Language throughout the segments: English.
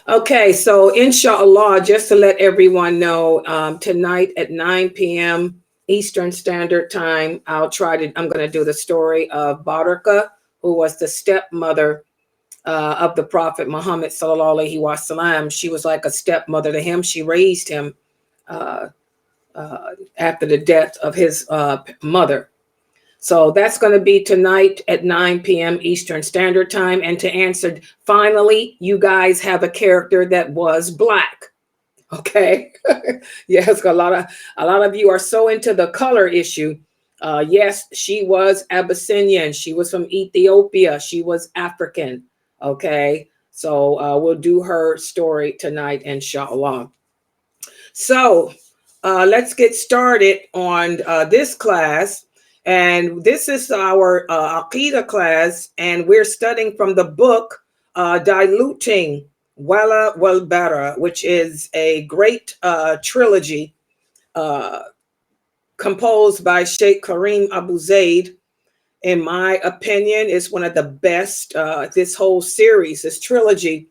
Okay, so inshallah, just to let everyone know, tonight at 9 p.m. Eastern Standard Time, I'm going to do the story of Baraka, who was the stepmother of the Prophet Muhammad sallallahu alaihi wasallam. She was like a stepmother to him. She raised him uh, after the death of his mother. So that's going to be tonight at 9 p.m. Eastern Standard Time. And to answer, finally, you guys have a character that was black. Okay. Yes, a lot of you are so into the color issue. Yes, she was Abyssinian. She was from Ethiopia. She was African. Okay. So we'll do her story tonight, inshallah. So let's get started on this class. And this is our Aqidah class, and we're studying from the book Diluting Wala Wal Bara, which is a great trilogy uh, composed by Sheikh Karim Abu Zaid. In my opinion, is one of the best. This whole series, this trilogy,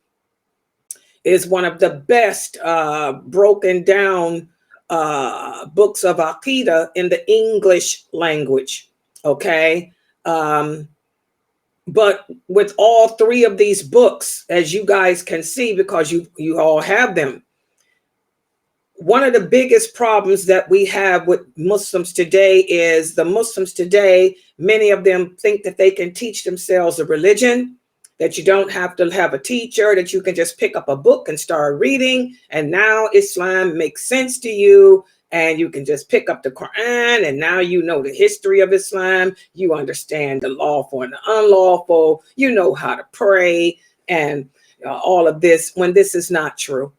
is one of the best broken down books of Aqidah in the English language. Okay. But with all three of these books, as you guys can see, because you all have them, one of the biggest problems that we have with Muslims today is the Muslims today, many of them think that they can teach themselves a religion, that you don't have to have a teacher, that you can just pick up a book and start reading. And now Islam makes sense to you. And you can just pick up the Quran, and now you know the history of Islam. You understand the lawful and the unlawful. You know how to pray and all of this, when this is not true.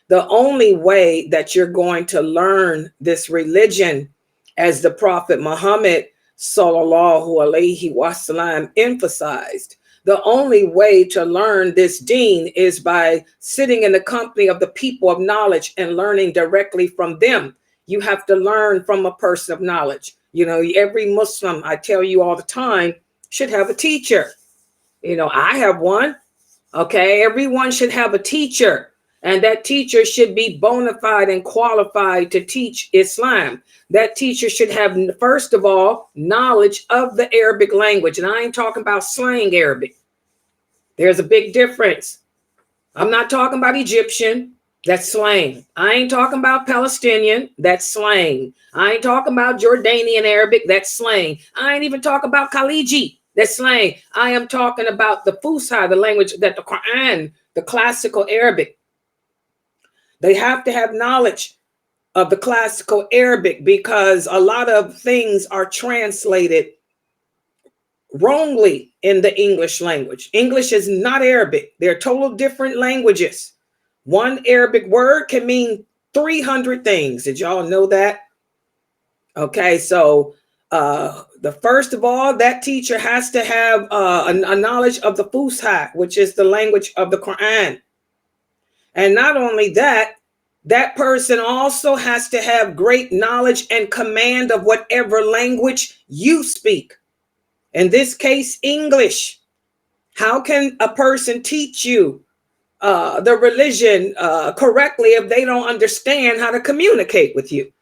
The only way that you're going to learn this religion, as the Prophet Muhammad sallallahu alaihi wasallam emphasized, the only way to learn this deen is by sitting in the company of the people of knowledge and learning directly from them. You have to learn from a person of knowledge. You know, every Muslim, I tell you all the time, should have a teacher. You know, I have one. Okay, everyone should have a teacher. And that teacher should be bona fide and qualified to teach Islam. That teacher should have, first of all, knowledge of the Arabic language. And I ain't talking about slang Arabic. There's a big difference. I'm not talking about Egyptian. That's slang. I ain't talking about Palestinian. That's slang. I ain't talking about Jordanian Arabic. That's slang. I ain't even talking about Khaliji. That's slang. I am talking about the Fusha, the language that the Quran, the classical Arabic. They have to have knowledge of the classical Arabic, because a lot of things are translated wrongly in the English language. English is not Arabic. They're total different languages. One Arabic word can mean 300 things. Did y'all know that? Okay, so the first of all, that teacher has to have a knowledge of the Fusha, which is the language of the Quran. And not only that, that person also has to have great knowledge and command of whatever language you speak. In this case, English. How can a person teach you the religion correctly if they don't understand how to communicate with you?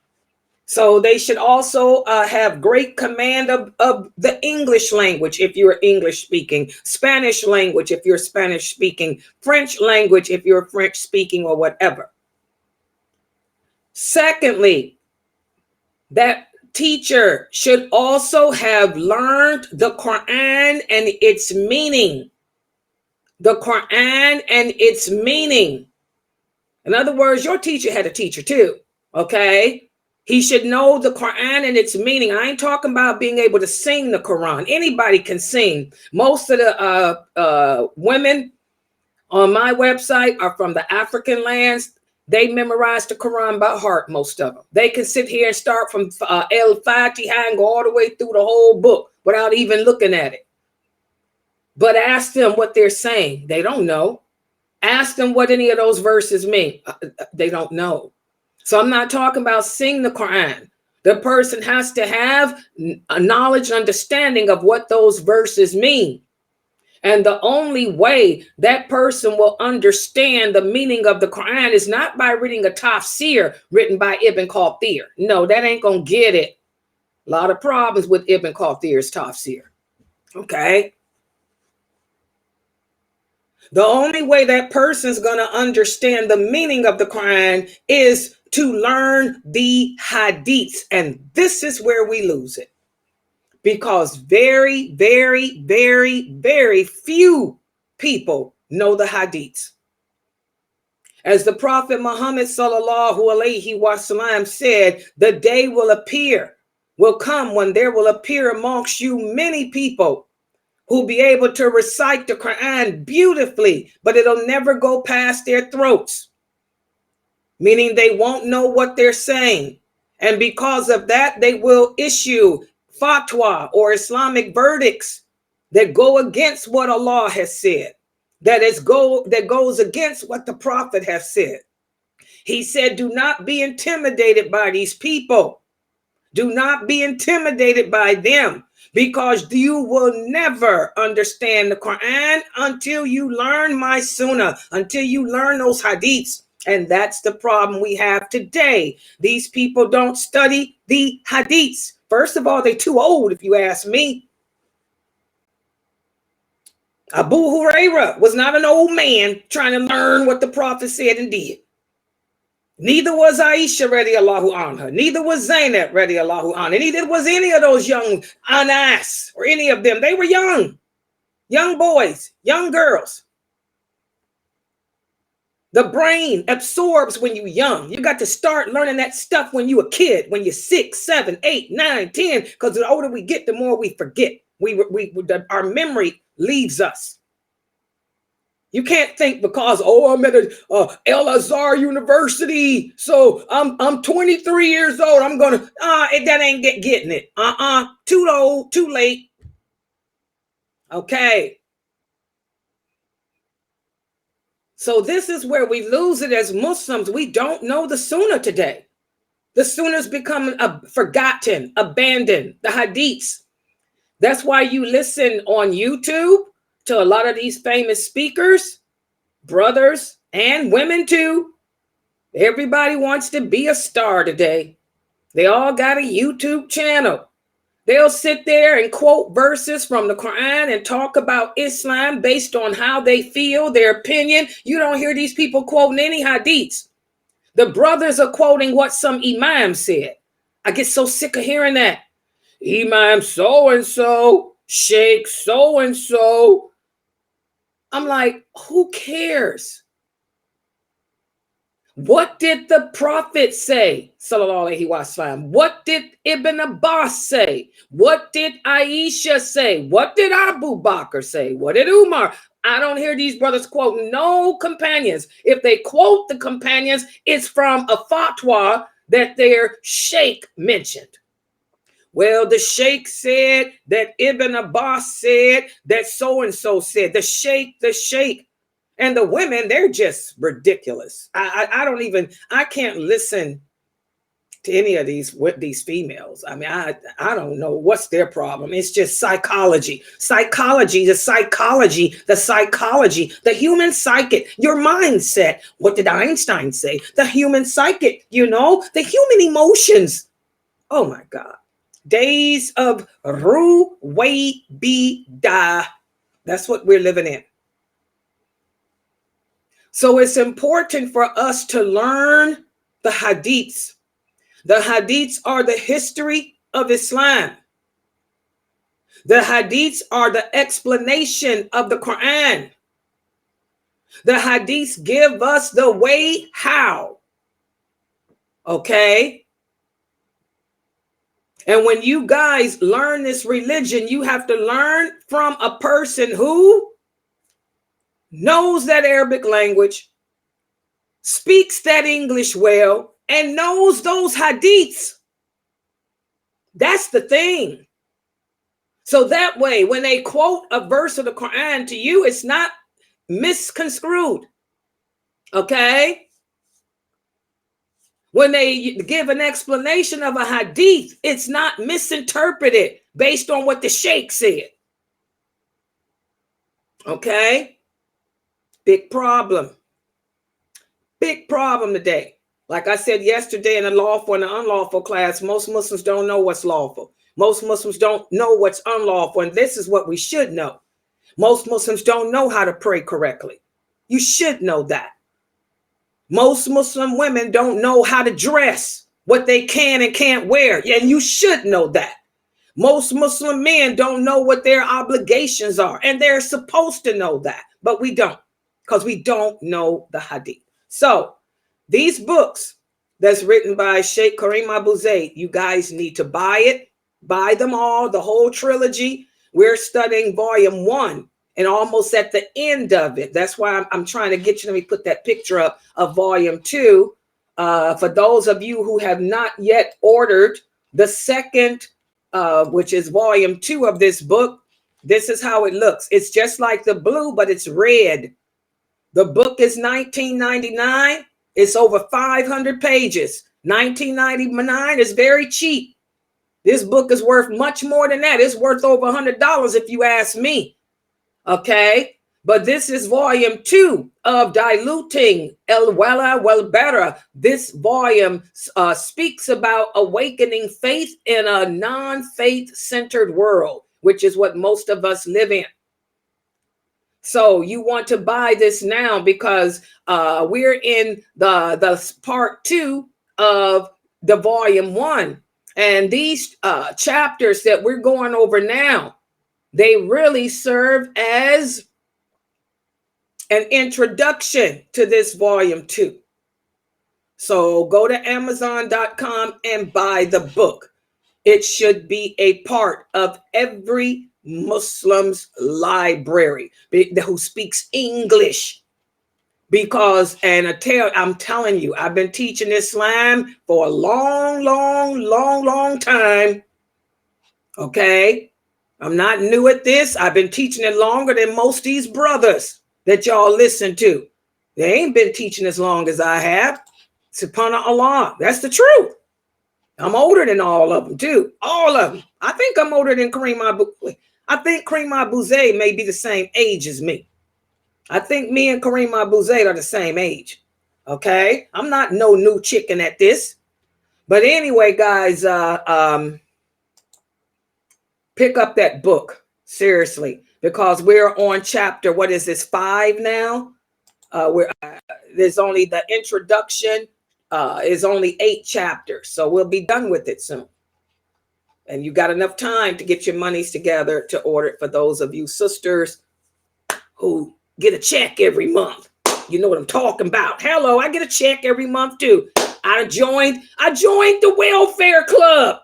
So they should also have great command of the English language if you're English speaking, Spanish language if you're Spanish speaking, French language if you're French speaking, or whatever. Secondly, that teacher should also have learned the Quran and its meaning. The Quran and its meaning. In other words, your teacher had a teacher too, okay? He should know the Quran and its meaning. I ain't talking about being able to sing the Quran. Anybody can sing. Most of the women on my website are from the African lands. They memorize the Quran by heart, most of them. They can sit here and start from El-Fatiha and go all the way through the whole book without even looking at it. But ask them what they're saying. They don't know. Ask them what any of those verses mean. They don't know. So I'm not talking about sing the Quran. The person has to have a knowledge and understanding of what those verses mean. And the only way that person will understand the meaning of the Quran is not by reading a tafsir written by Ibn Kathir. No, that ain't going to get it. A lot of problems with Ibn Kathir's tafsir. Okay. The only way that person's going to understand the meaning of the Quran is to learn the hadiths. And this is where we lose it. Because very, very, very, very few people know the hadiths. As the Prophet Muhammad sallallahu alaihi wasallam said, the day will come when there will appear amongst you many people who'll be able to recite the Quran beautifully, but it'll never go past their throats, meaning they won't know what they're saying. And because of that, they will issue fatwa or Islamic verdicts that go against what Allah has said, that goes against what the Prophet has said. He said, do not be intimidated by these people. Do not be intimidated by them, because you will never understand the Quran until you learn my sunnah, until you learn those hadiths. And that's the problem we have today. These people don't study the hadiths. First of all, they're too old, if you ask me. Abu Huraira was not an old man trying to learn what the Prophet said and did. Neither was Aisha radiallahu anha. Neither was Zainab radiallahu anha. Neither was any of those young Anas or any of them. They were young boys, young girls. The brain absorbs when you're young. You got to start learning that stuff when you're a kid, when you're 6, 7, 8, 9, 10, because the older we get, the more we forget. Our memory leaves us. You can't think because, I'm at El Azhar University, so I'm 23 years old. I'm going to, that ain't getting it. Too old, too late. Okay. So this is where we lose it as Muslims. We don't know the Sunnah today. The Sunnah's become forgotten, abandoned, the hadiths. That's why you listen on YouTube to a lot of these famous speakers, brothers and women too. Everybody wants to be a star today. They all got a YouTube channel. They'll sit there and quote verses from the Quran and talk about Islam based on how they feel, their opinion. You don't hear these people quoting any hadiths. The brothers are quoting what some imam said. I get so sick of hearing that. Imam so-and-so, Sheikh so-and-so. I'm like, who cares? What did the Prophet say? Sallallahu alaihi wasallam. What did Ibn Abbas say? What did Aisha say? What did Abu Bakr say? What did Umar? I don't hear these brothers quoting no companions. If they quote the companions, it's from a fatwa that their sheikh mentioned. Well, the sheikh said that Ibn Abbas said that so-and-so said. The sheikh. And the women, they're just ridiculous. I can't listen to any of these females. I mean, I don't know what's their problem. It's just psychology, the human psychic, your mindset. What did Einstein say? The human psychic, the human emotions. Oh my God. Days of Ruwaybida. That's what we're living in. So it's important for us to learn the hadiths. The hadiths are the history of Islam. The hadiths are the explanation of the Quran. The hadiths give us the way how. Okay? And when you guys learn this religion, you have to learn from a person who knows that Arabic language, speaks that English well, and knows those hadiths. That's the thing. So that way, when they quote a verse of the Quran to you, it's not misconstrued. Okay? When they give an explanation of a hadith, it's not misinterpreted based on what the sheikh said. Okay? Big problem. Big problem today. Like I said yesterday in the lawful and the unlawful class, most Muslims don't know what's lawful. Most Muslims don't know what's unlawful. And this is what we should know. Most Muslims don't know how to pray correctly. You should know that. Most Muslim women don't know how to dress, what they can and can't wear. And you should know that. Most Muslim men don't know what their obligations are. And they're supposed to know that. But we don't, because we don't know the hadith. So these books that's written by Sheikh Karim Abu Zayd, you guys need to buy it. Buy them all, the whole trilogy. We're studying volume 1 and almost at the end of it. That's why I'm trying to get you. Let me put that picture up of volume 2. For those of you who have not yet ordered the second, which is volume 2 of this book, this is how it looks. It's just like the blue, but it's red. The book is $19.99. It's over 500 pages. $19.99 is very cheap. This book is worth much more than that. It's worth over $100 if you ask me. Okay? But this is volume 2 of Diluting El Wala Wal Bara. This volume speaks about awakening faith in a non-faith centered world, which is what most of us live in. So you want to buy this now because we're in the part 2 of the volume 1. And these chapters that we're going over now, they really serve as an introduction to this volume 2. So go to Amazon.com and buy the book. It should be a part of every Muslim's library who speaks English. Because, I'm telling you, I've been teaching Islam for a long time. Okay? I'm not new at this. I've been teaching it longer than most of these brothers that y'all listen to. They ain't been teaching as long as I have. Subhanallah. That's the truth. I'm older than all of them, too. All of them. I think I'm older than Karim Abu. I think Karim Abu Zayd may be the same age as me. I think me and Karim Abu Zayd are the same age. Okay? I'm not no new chicken at this. But anyway, guys, pick up that book. Seriously. Because we're on chapter, what is this, 5 now? There's only the introduction. Is only 8 chapters. So we'll be done with it soon. And you got enough time to get your monies together to order it for those of you sisters who get a check every month. You know what I'm talking about. Hello, I get a check every month too. I joined the welfare club.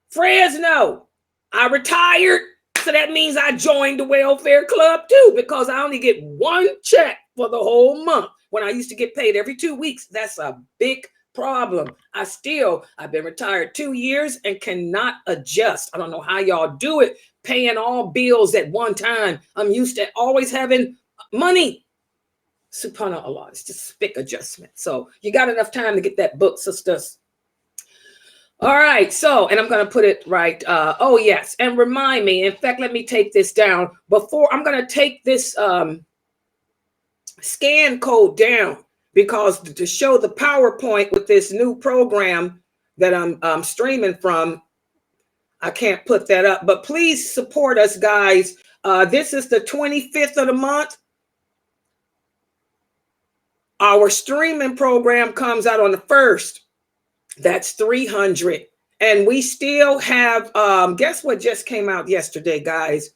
Fresno. I retired. So that means I joined the welfare club too, because I only get 1 check for the whole month when I used to get paid every 2 weeks. That's a big problem. I've been retired 2 years and cannot adjust. I don't know how y'all do it, paying all bills at one time. I'm used to always having money. Subhanallah, it's just big adjustment. So you got enough time to get that book, sisters. All right, so, and I'm going to put it right. Oh, yes, and remind me. In fact, let me take this down. Before, I'm going to take this scan code down, because to show the PowerPoint with this new program that I'm streaming from, I can't put that up. But please support us, guys. This is the 25th of the month. Our streaming program comes out on the 1st. That's 300. And we still have, guess what just came out yesterday, guys?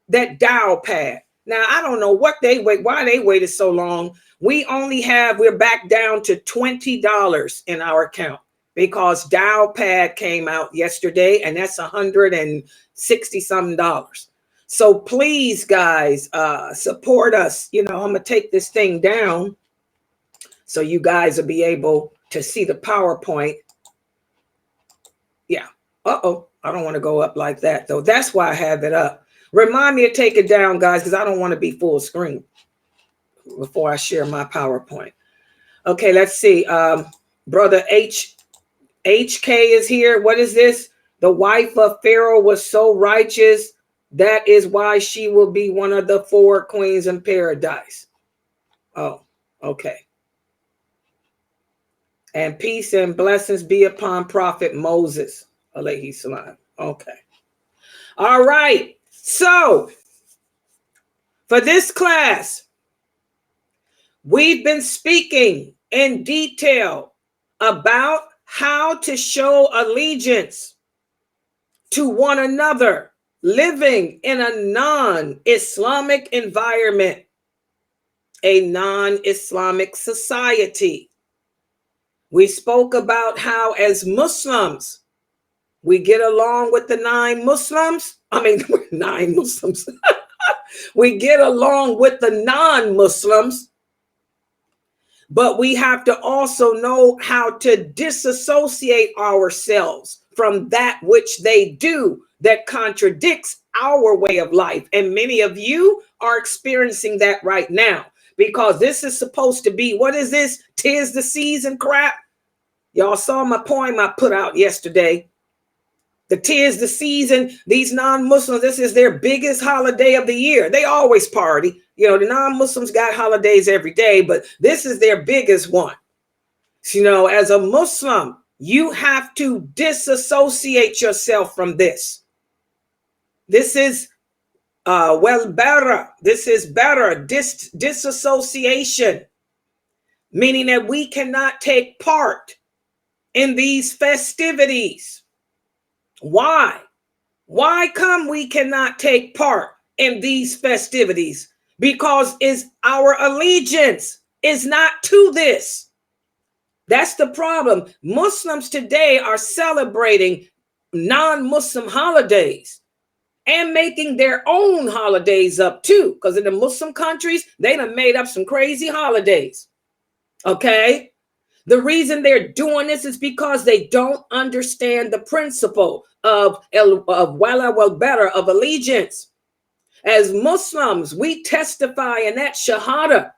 That dial pad. Now, I don't know why they waited so long. We're back down to $20 in our account because dial pad came out yesterday, and that's $160 something. So please, guys, support us. You know, I'm going to take this thing down so you guys will be able to see the PowerPoint. Yeah. I don't want to go up like that, though. That's why I have it up. Remind me to take it down, guys, because I don't want to be full screen before I share my PowerPoint. Okay, let's see. Brother HK is here. What is this? The wife of Pharaoh was so righteous That is why she will be one of the 4 queens in paradise. Oh, okay. And peace and blessings be upon Prophet Moses, alayhi salam. Okay. All right. So, for this class, we've been speaking in detail about how to show allegiance to one another, living in a non-Islamic environment, a non-Islamic society. We spoke about how, as Muslims, we get along with the 9 Muslims. I mean, 9 Muslims. We get along with the non-Muslims, but we have to also know how to disassociate ourselves from that which they do that contradicts our way of life. And many of you are experiencing that right now, because this is supposed to be, what is this? 'Tis the season crap. Y'all saw my poem I put out yesterday. The 'tis the season. These non-Muslims, this is their biggest holiday of the year. They always party. You know, the non-Muslims got holidays every day, but this is their biggest one. So, you know, as a Muslim, you have to disassociate yourself from this. This is better. This is better. Disassociation, meaning that we cannot take part in these festivities. Why? Why come we cannot take part in these festivities? Because our allegiance is not to this. That's the problem. Muslims today are celebrating non-Muslim holidays and making their own holidays up too. Because in the Muslim countries, they done made up some crazy holidays. Okay? The reason they're doing this is because they don't understand the principle of wala wal better, of allegiance. As Muslims, we testify in that shahada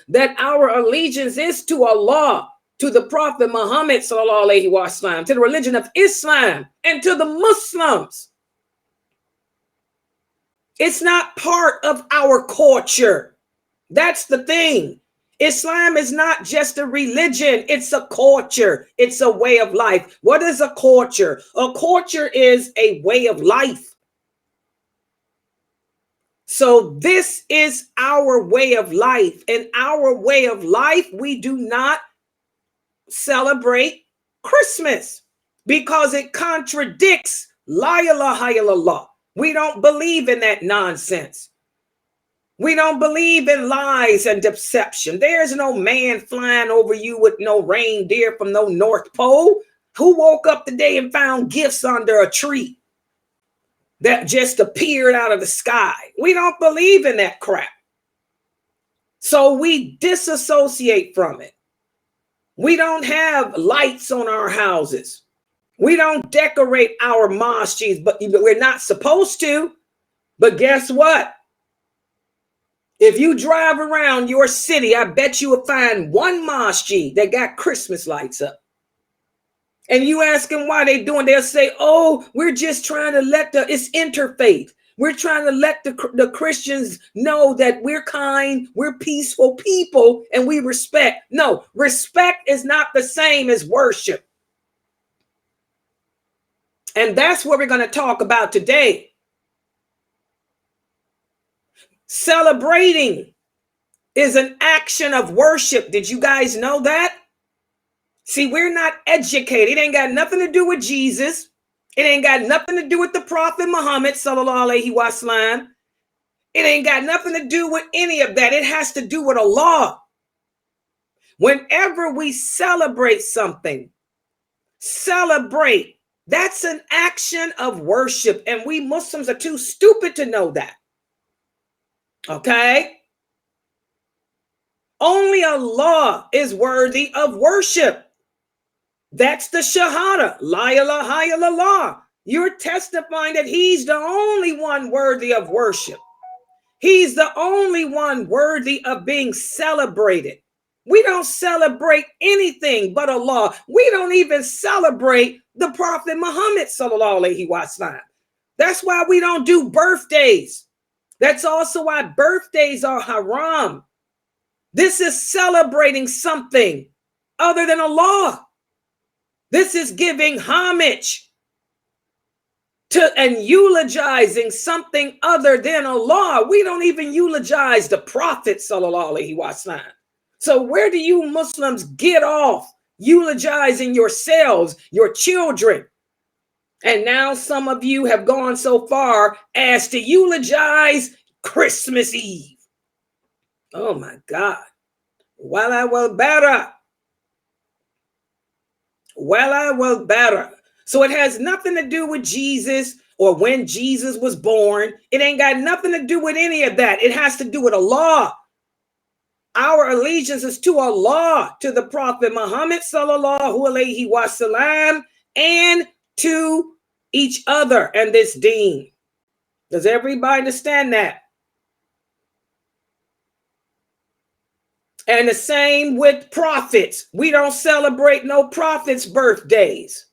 that our allegiance is to Allah, to the Prophet Muhammad sallallahu alaihi wasallam, to the religion of Islam, and to the Muslims. It's not part of our culture. That's the thing. Islam is not just a religion, it's a culture, it's a way of life. What is a culture? A culture is a way of life. So this is our way of life. In our way of life, we do not celebrate Christmas because it contradicts la ilaha illallah. We don't believe in that nonsense. We don't believe in lies and deception. There's no man flying over you with no reindeer from no North Pole. Who woke up today and found gifts under a tree that just appeared out of the sky? We don't believe in that crap. So we disassociate from it. We don't have lights on our houses. We don't decorate our mosques, but we're not supposed to. But guess what? If you drive around your city, I bet you will find one mosque that got Christmas lights up. And you ask them why they doing, they'll say, oh, we're just trying to it's interfaith. We're trying to let the Christians know that we're kind, we're peaceful people, and we respect. No, respect is not the same as worship. And that's what we're going to talk about today. Celebrating is an action of worship. Did you guys know that? See, we're not educated. It ain't got nothing to do with Jesus. It ain't got nothing to do with the Prophet Muhammad sallallahu alaihi wasallam. It ain't got nothing to do with any of that. It has to do with Allah. Whenever we celebrate something, celebrate, that's an action of worship. And we Muslims are too stupid to know that. Okay? Only Allah is worthy of worship. That's the shahada. La ilaha illallah. You're testifying that he's the only one worthy of worship. He's the only one worthy of being celebrated. We don't celebrate anything but Allah. We don't even celebrate the Prophet Muhammad sallallahu alaihi wasallam. That's why we don't do birthdays. That's also why birthdays are haram. This is celebrating something other than Allah. This is giving homage to and eulogizing something other than Allah. We don't even eulogize the Prophet sallallahu alaihi wasallam. So where do you Muslims get off eulogizing yourselves, your children? And now some of you have gone so far as to eulogize Christmas Eve. Oh my God. Wala wal bara. Wala wal bara. So it has nothing to do with Jesus or when Jesus was born. It ain't got nothing to do with any of that. It has to do with Allah. Our allegiance is to Allah, to the Prophet Muhammad sallallahu alaihi wasallam, and to each other and this deen. Does everybody understand that? And the same with prophets. We don't celebrate no prophets' birthdays.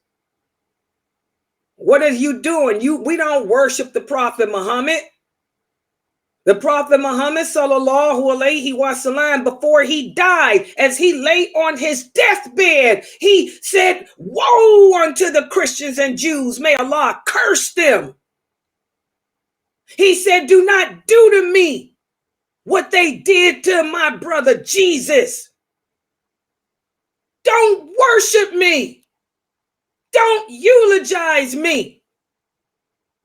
What are you doing? We don't worship the Prophet Muhammad. The Prophet Muhammad sallallahu alaihi wasallam, before he died, as he lay on his deathbed, he said, "Woe unto the Christians and Jews, may Allah curse them." He said, "Do not do to me what they did to my brother Jesus. Don't worship me. Don't eulogize me."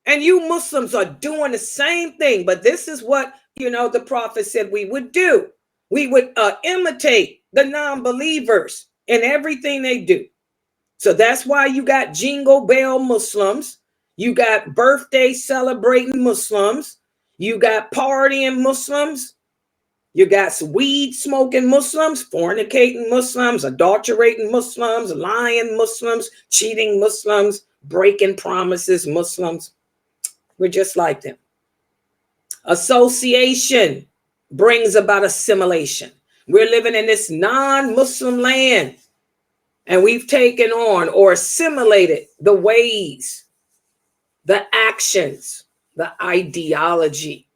And you Muslims are doing the same thing. But this is what, the Prophet said we would do. We would imitate the non-believers in everything they do. So that's why you got jingle bell Muslims. You got birthday celebrating Muslims. You got partying Muslims. You got weed smoking Muslims, fornicating Muslims, adulterating Muslims, lying Muslims, cheating Muslims, breaking promises Muslims. We're just like them. Association brings about assimilation. We're living in this non-Muslim land, and we've taken on or assimilated the ways, the actions, the ideology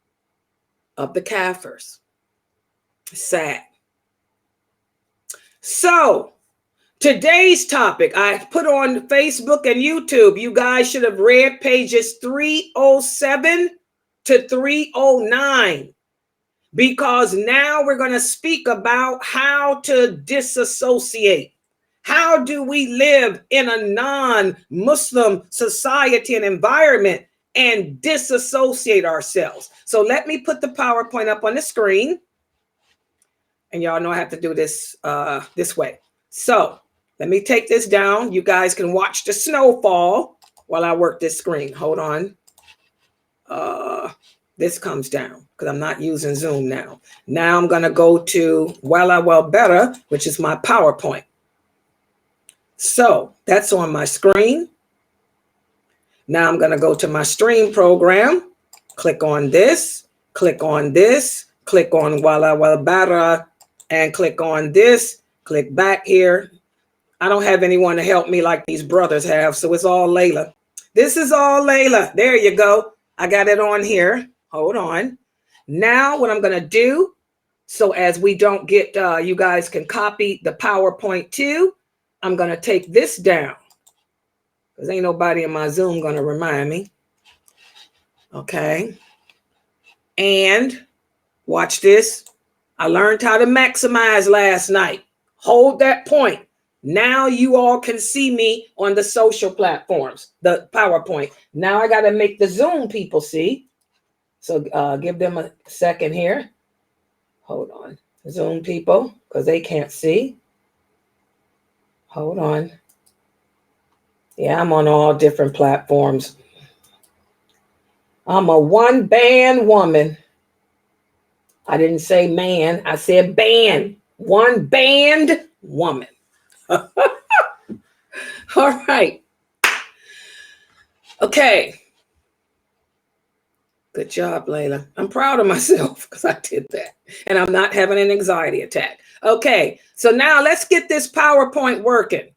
of the Kafirs. Sad. So today's topic I put on Facebook and YouTube. You guys should have read pages 307 to 309, because now we're going to speak about how to disassociate. How do we live in a non-Muslim society and environment and disassociate ourselves? So let me put the PowerPoint up on the screen. And y'all know I have to do this this way. So let me take this down. You guys can watch the snowfall while I work this screen. Hold on. This comes down because I'm not using Zoom now. Now I'm going to go to Wala Well Better, which is my PowerPoint. So that's on my screen. Now I'm going to go to my stream program. Click on this. Click on this. Click on Wala Well Better. And click on this. Click back here. I don't have anyone to help me like these brothers have, so it's all Layla. This is all Layla. There you go. I got it on here. Hold on. Now what I'm going to do, so as we don't get, you guys can copy the PowerPoint too, I'm going to take this down, because ain't nobody in my Zoom going to remind me. Okay. And watch this. I learned how to maximize last night. Hold that point. Now you all can see me on the social platforms, the PowerPoint. Now I got to make the Zoom people see. So give them a second here. Hold on. Zoom people, because they can't see. Hold on. Yeah, I'm on all different platforms. I'm a one-band woman. I didn't say man. I said band. One band woman. All right. Okay. Good job, Layla. I'm proud of myself because I did that. And I'm not having an anxiety attack. Okay. So now let's get this PowerPoint working.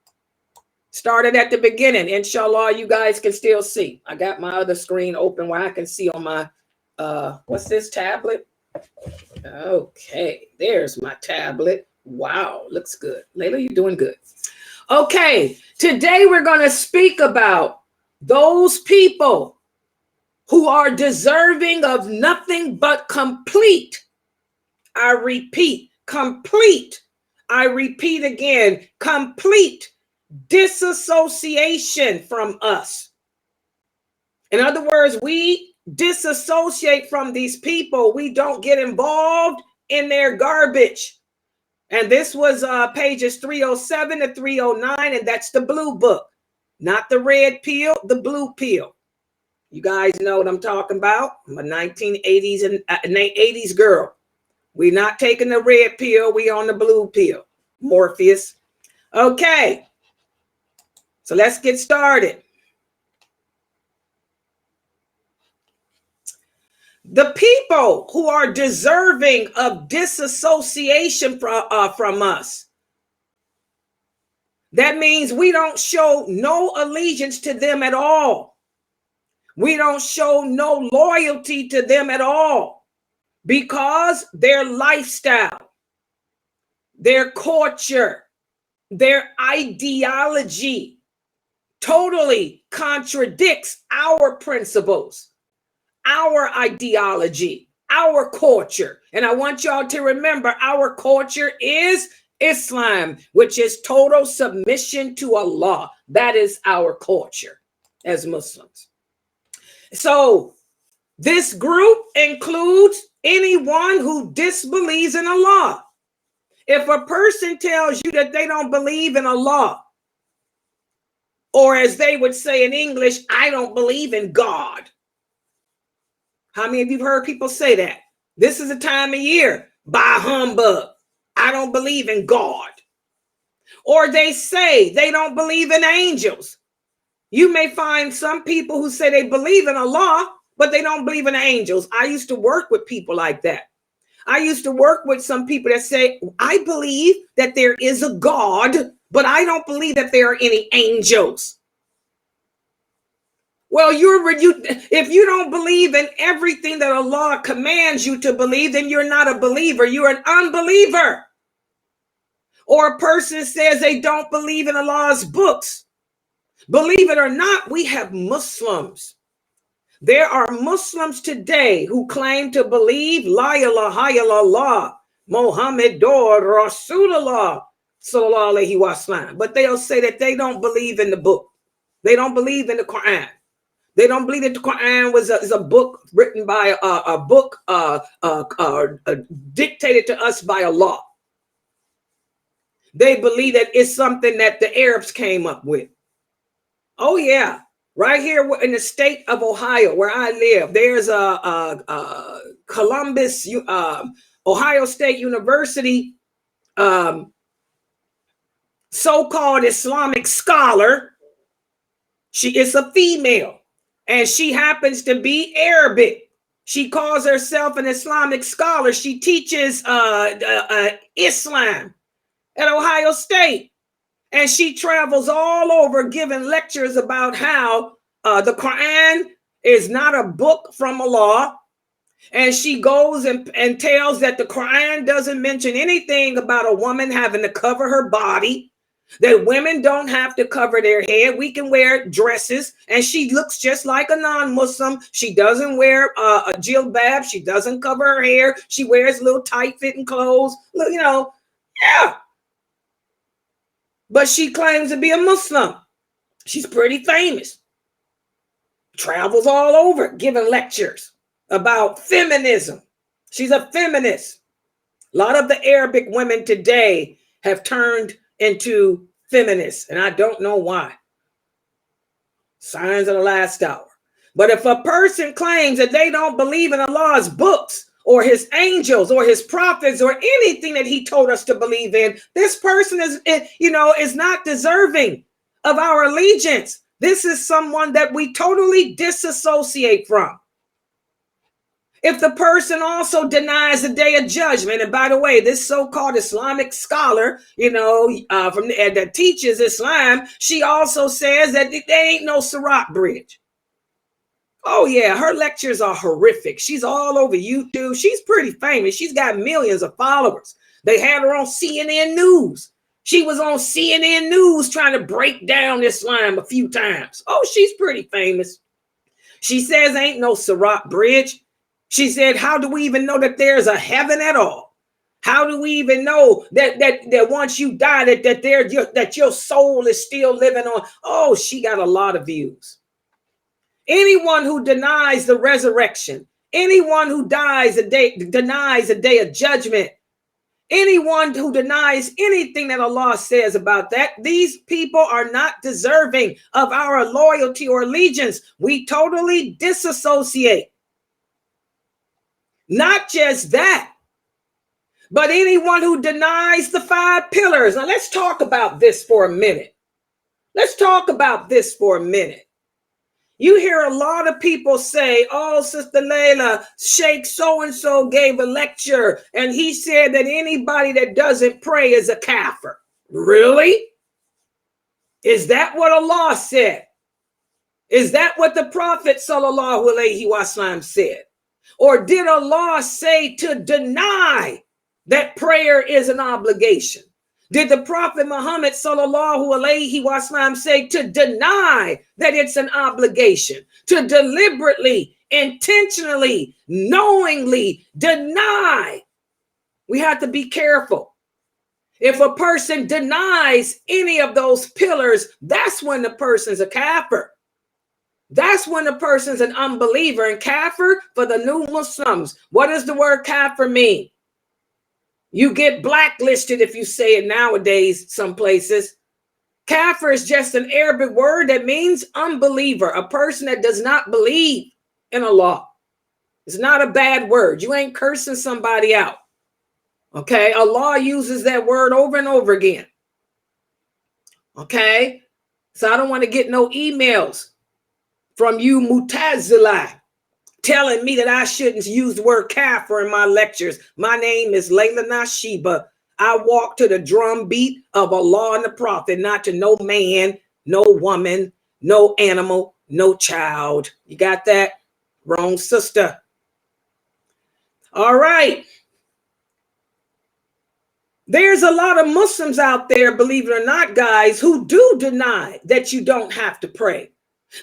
Started at the beginning. Inshallah, you guys can still see. I got my other screen open where I can see on my, what's this, tablet? Okay, there's my tablet. Wow, looks good. Layla, you're doing good. Okay, today we're going to speak about those people who are deserving of nothing but complete. I repeat, complete. I repeat again, complete disassociation from us. In other words, we disassociate from these people. We don't get involved in their garbage. And this was pages 307 to 309, and that's the blue book, not the red pill, the blue pill. You guys know what I'm talking about. I'm a 1980s and 80s girl. We're not taking the red pill. We on the blue pill. Morpheus. Okay. So let's get started. The people who are deserving of disassociation from us. That means we don't show no allegiance to them at all. We don't show no loyalty to them at all because their lifestyle, their culture, their ideology totally contradicts our principles, our ideology, our culture. And I want y'all to remember our culture is Islam, which is total submission to Allah. That is our culture as Muslims. So this group includes anyone who disbelieves in Allah. If a person tells you that they don't believe in Allah, or as they would say in English, I don't believe in God. How many of you have heard people say that? This is a time of year, bah humbug, I don't believe in God. Or they say they don't believe in angels. You may find some people who say they believe in Allah, but they don't believe in angels. I used to work with people like that. I used to work with some people that say, I believe that there is a God, but I don't believe that there are any angels. Well, if you don't believe in everything that Allah commands you to believe, then you're not a believer. You're an unbeliever. Or a person says they don't believe in Allah's books. Believe it or not, we have Muslims. There are Muslims today who claim to believe La ilaha illallah, Muhammadur Rasulullah, sallallahu alaihi wasallam. But they'll say that they don't believe in the book. They don't believe in the Quran. They don't believe that the Quran is a book written by a book dictated to us by Allah. They believe that it's something that the Arabs came up with. Oh yeah, right here in the state of Ohio, where I live, there's a Columbus, Ohio State University, so-called Islamic scholar. She is a female, and she happens to be Arabic. She calls herself an Islamic scholar. She teaches Islam at Ohio State. And she travels all over giving lectures about how the Quran is not a book from Allah. And she goes and tells that the Quran doesn't mention anything about a woman having to cover her body, that women don't have to cover their head. We can wear dresses. And she looks just like a non-Muslim. She doesn't wear a jilbab. She doesn't cover her hair. She wears little tight-fitting clothes. Yeah. But she claims to be a Muslim. She's pretty famous. Travels all over giving lectures about feminism. She's a feminist. A lot of the Arabic women today have turned into feminists, and I don't know why. Signs of the last hour. But if a person claims that they don't believe in Allah's books, or his angels, or his prophets, or anything that he told us to believe in, this person is not deserving of our allegiance. This is someone that we totally disassociate from. If the person also denies the day of judgment, and by the way, this so-called Islamic scholar, that teaches Islam, she also says that there ain't no Sirat bridge. Oh yeah, her lectures are horrific. She's all over YouTube. She's pretty famous. She's got millions of followers. They had her on CNN News. She was on CNN News trying to break down Islam a few times. Oh, she's pretty famous. She says ain't no Sirat bridge. She said, how do we even know that there's a heaven at all? How do we even know that once you die, that your soul is still living on? Oh, she got a lot of views. Anyone who denies the resurrection, anyone who denies a day of judgment, anyone who denies anything that Allah says about that, these people are not deserving of our loyalty or allegiance. We totally disassociate. Not just that, but anyone who denies the 5 pillars. Now let's talk about this for a minute. You hear a lot of people say, oh, Sister Layla, Sheikh so-and-so gave a lecture and he said that anybody that doesn't pray is a kafir. Really? Is that what Allah said? Is that what the Prophet sallallahu alaihi wasallam said? Or did Allah say to deny that prayer is an obligation? Did the Prophet Muhammad sallallahu alaihi wasallam say to deny that it's an obligation? To deliberately, intentionally, knowingly deny? We have to be careful. If a person denies any of those pillars, that's when the person's a kafir. That's when a person's an unbeliever. And kafir, for the new Muslims, what does the word kafir mean? You get blacklisted if you say it nowadays, some places. Kafir is just an Arabic word that means unbeliever, a person that does not believe in Allah. It's not a bad word. You ain't cursing somebody out. Okay, Allah uses that word over and over again. Okay, so I don't want to get no emails from you Mutazila telling me that I shouldn't use the word kafir in my lectures. My name is lailanasheeba. I walk to the drum beat of Allah and the Prophet, not to no man, no woman, no animal, no child. You got that? Wrong, sister. All right. There's a lot of Muslims out there, believe it or not, guys, who do deny that you don't have to pray.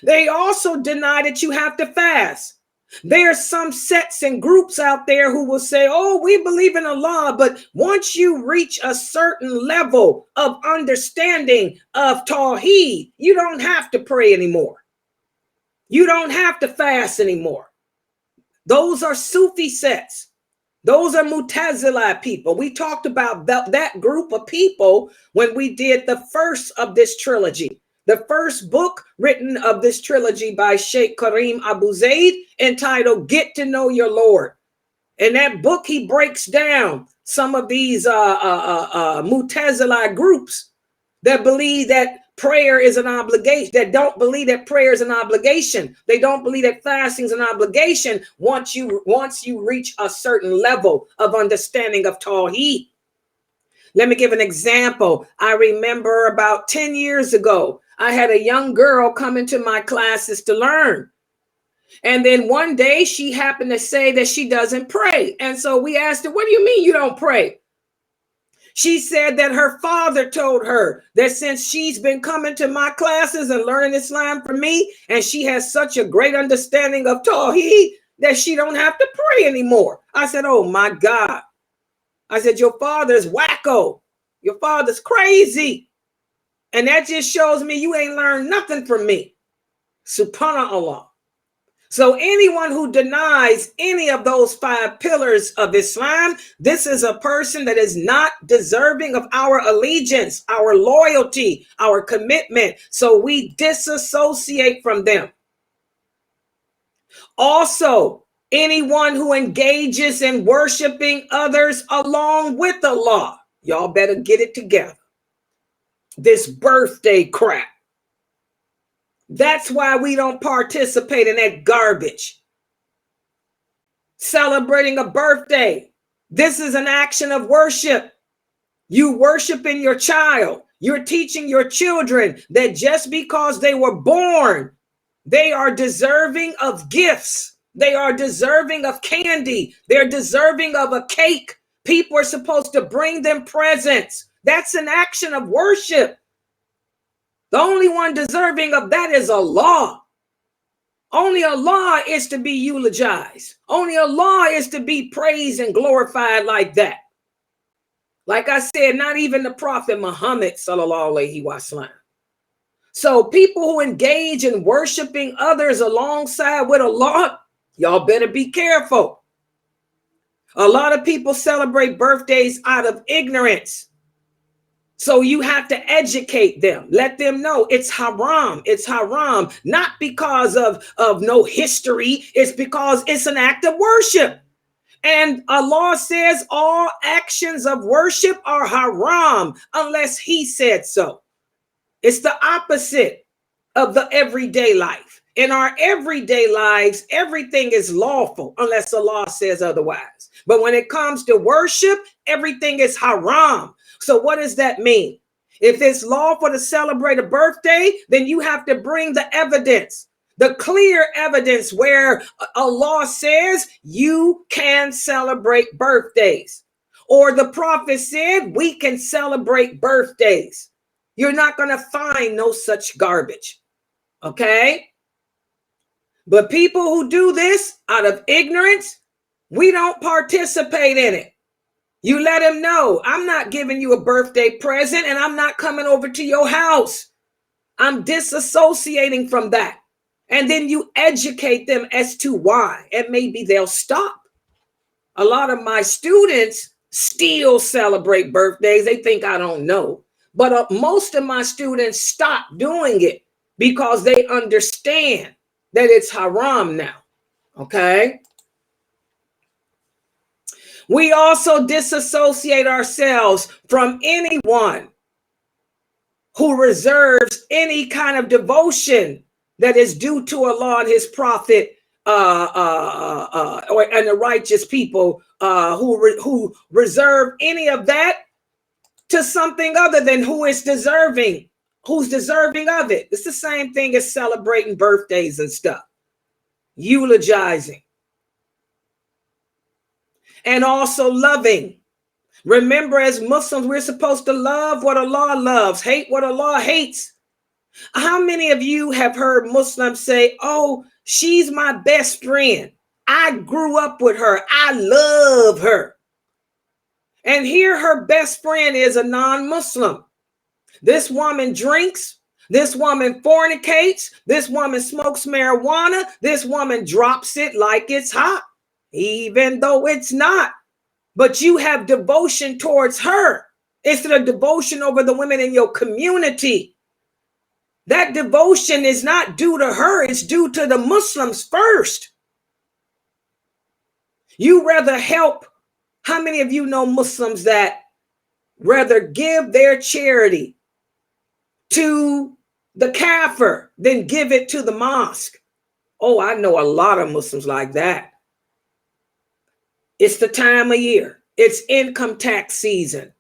They also deny that you have to fast. There are some sets and groups out there who will say, oh, we believe in Allah, but once you reach a certain level of understanding of Tawheed, you don't have to pray anymore. You don't have to fast anymore. Those are Sufi sets. Those are Mutazila people. We talked about that group of people when we did the first of this trilogy. The first book written of this trilogy by Sheikh Karim Abu Zaid, entitled Get to Know Your Lord. In that book, he breaks down some of these Mutazila groups that believe that prayer is an obligation, that don't believe that prayer is an obligation. They don't believe that fasting is an obligation once you reach a certain level of understanding of Tawheed. Let me give an example. I remember about 10 years ago, I had a young girl come into my classes to learn. And then one day she happened to say that she doesn't pray. And so we asked her, what do you mean you don't pray? She said that her father told her that since she's been coming to my classes and learning Islam from me, and she has such a great understanding of Tawheed, that she don't have to pray anymore. I said, oh my God. I said, your father's wacko. Your father's crazy. And that just shows me you ain't learned nothing from me. Subhanallah. So anyone who denies any of those 5 pillars of Islam, this is a person that is not deserving of our allegiance, our loyalty, our commitment. So we disassociate from them. Also, anyone who engages in worshiping others along with Allah, y'all better get it together. This birthday crap. That's why we don't participate in that garbage. Celebrating a birthday. This is an action of worship. You worshiping your child. You're teaching your children that just because they were born, they are deserving of gifts. They are deserving of candy. They're deserving of a cake. People are supposed to bring them presents. That's an action of worship. The only one deserving of that is Allah. Only Allah is to be eulogized. Only Allah is to be praised and glorified like that. Like I said, not even the Prophet Muhammad sallallahu alaihi wasallam. So people who engage in worshiping others alongside with Allah, y'all better be careful. A lot of people celebrate birthdays out of ignorance. So you have to educate them. Let them know it's haram. It's haram. Not because of no history. It's because it's an act of worship. And Allah says all actions of worship are haram unless He said so. It's the opposite of the everyday life. In our everyday lives, everything is lawful unless Allah says otherwise. But when it comes to worship, everything is haram. So what does that mean? If it's lawful to celebrate a birthday, then you have to bring the evidence, the clear evidence where Allah says you can celebrate birthdays. Or the Prophet said we can celebrate birthdays. You're not going to find no such garbage. Okay? But people who do this out of ignorance, we don't participate in it. You let them know, I'm not giving you a birthday present and I'm not coming over to your house. I'm disassociating from that. And then you educate them as to why, and maybe they'll stop. A lot of my students still celebrate birthdays. They think I don't know. But most of my students stop doing it because they understand that it's haram now. Okay? We also disassociate ourselves from anyone who reserves any kind of devotion that is due to Allah and His Prophet and the righteous people who reserve any of that to something other than who's deserving of it. It's the same thing as celebrating birthdays and stuff, eulogizing. And also loving. Remember, as Muslims, we're supposed to love what Allah loves, hate what Allah hates. How many of you have heard Muslims say, oh, she's my best friend. I grew up with her. I love her. And here her best friend is a non-Muslim. This woman drinks. This woman fornicates. This woman smokes marijuana. This woman drops it like it's hot, even though it's not. But you have devotion towards her instead of devotion over the women in your community. That devotion is not due to her. It's due to the Muslims first. You rather help. How many of you know Muslims that rather give their charity to the kafir than give it to the mosque? Oh, I know a lot of Muslims like that. It's the time of year. It's income tax season.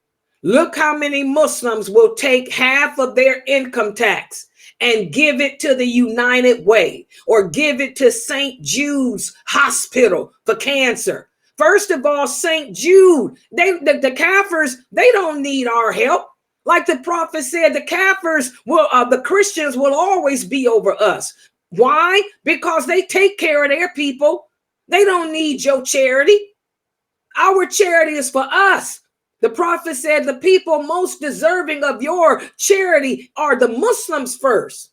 Look how many Muslims will take half of their income tax and give it to the United Way or give it to St. Jude's Hospital for cancer. First of all, St. Jude, the Kafirs, they don't need our help. Like the Prophet said, the Christians will always be over us. Why? Because they take care of their people. They don't need your charity. Our charity is for us. The Prophet said the people most deserving of your charity are the Muslims first.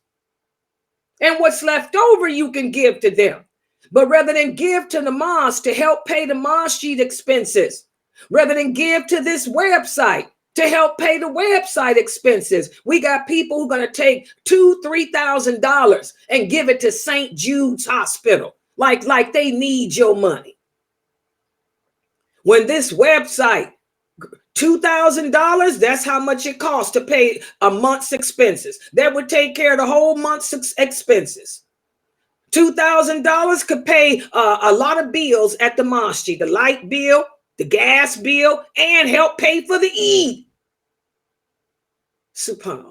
And what's left over, you can give to them. But rather than give to the mosque to help pay the masjid expenses, rather than give to this website to help pay the website expenses, we got people who are going to take $2,000-$3,000 and give it to St. Jude's Hospital, like they need your money. When this website, $2,000, that's how much it costs to pay a month's expenses. That would take care of the whole month's expenses. $2,000 could pay a lot of bills at the mosque, the light bill, the gas bill, and help pay for the Eid. SubhanAllah.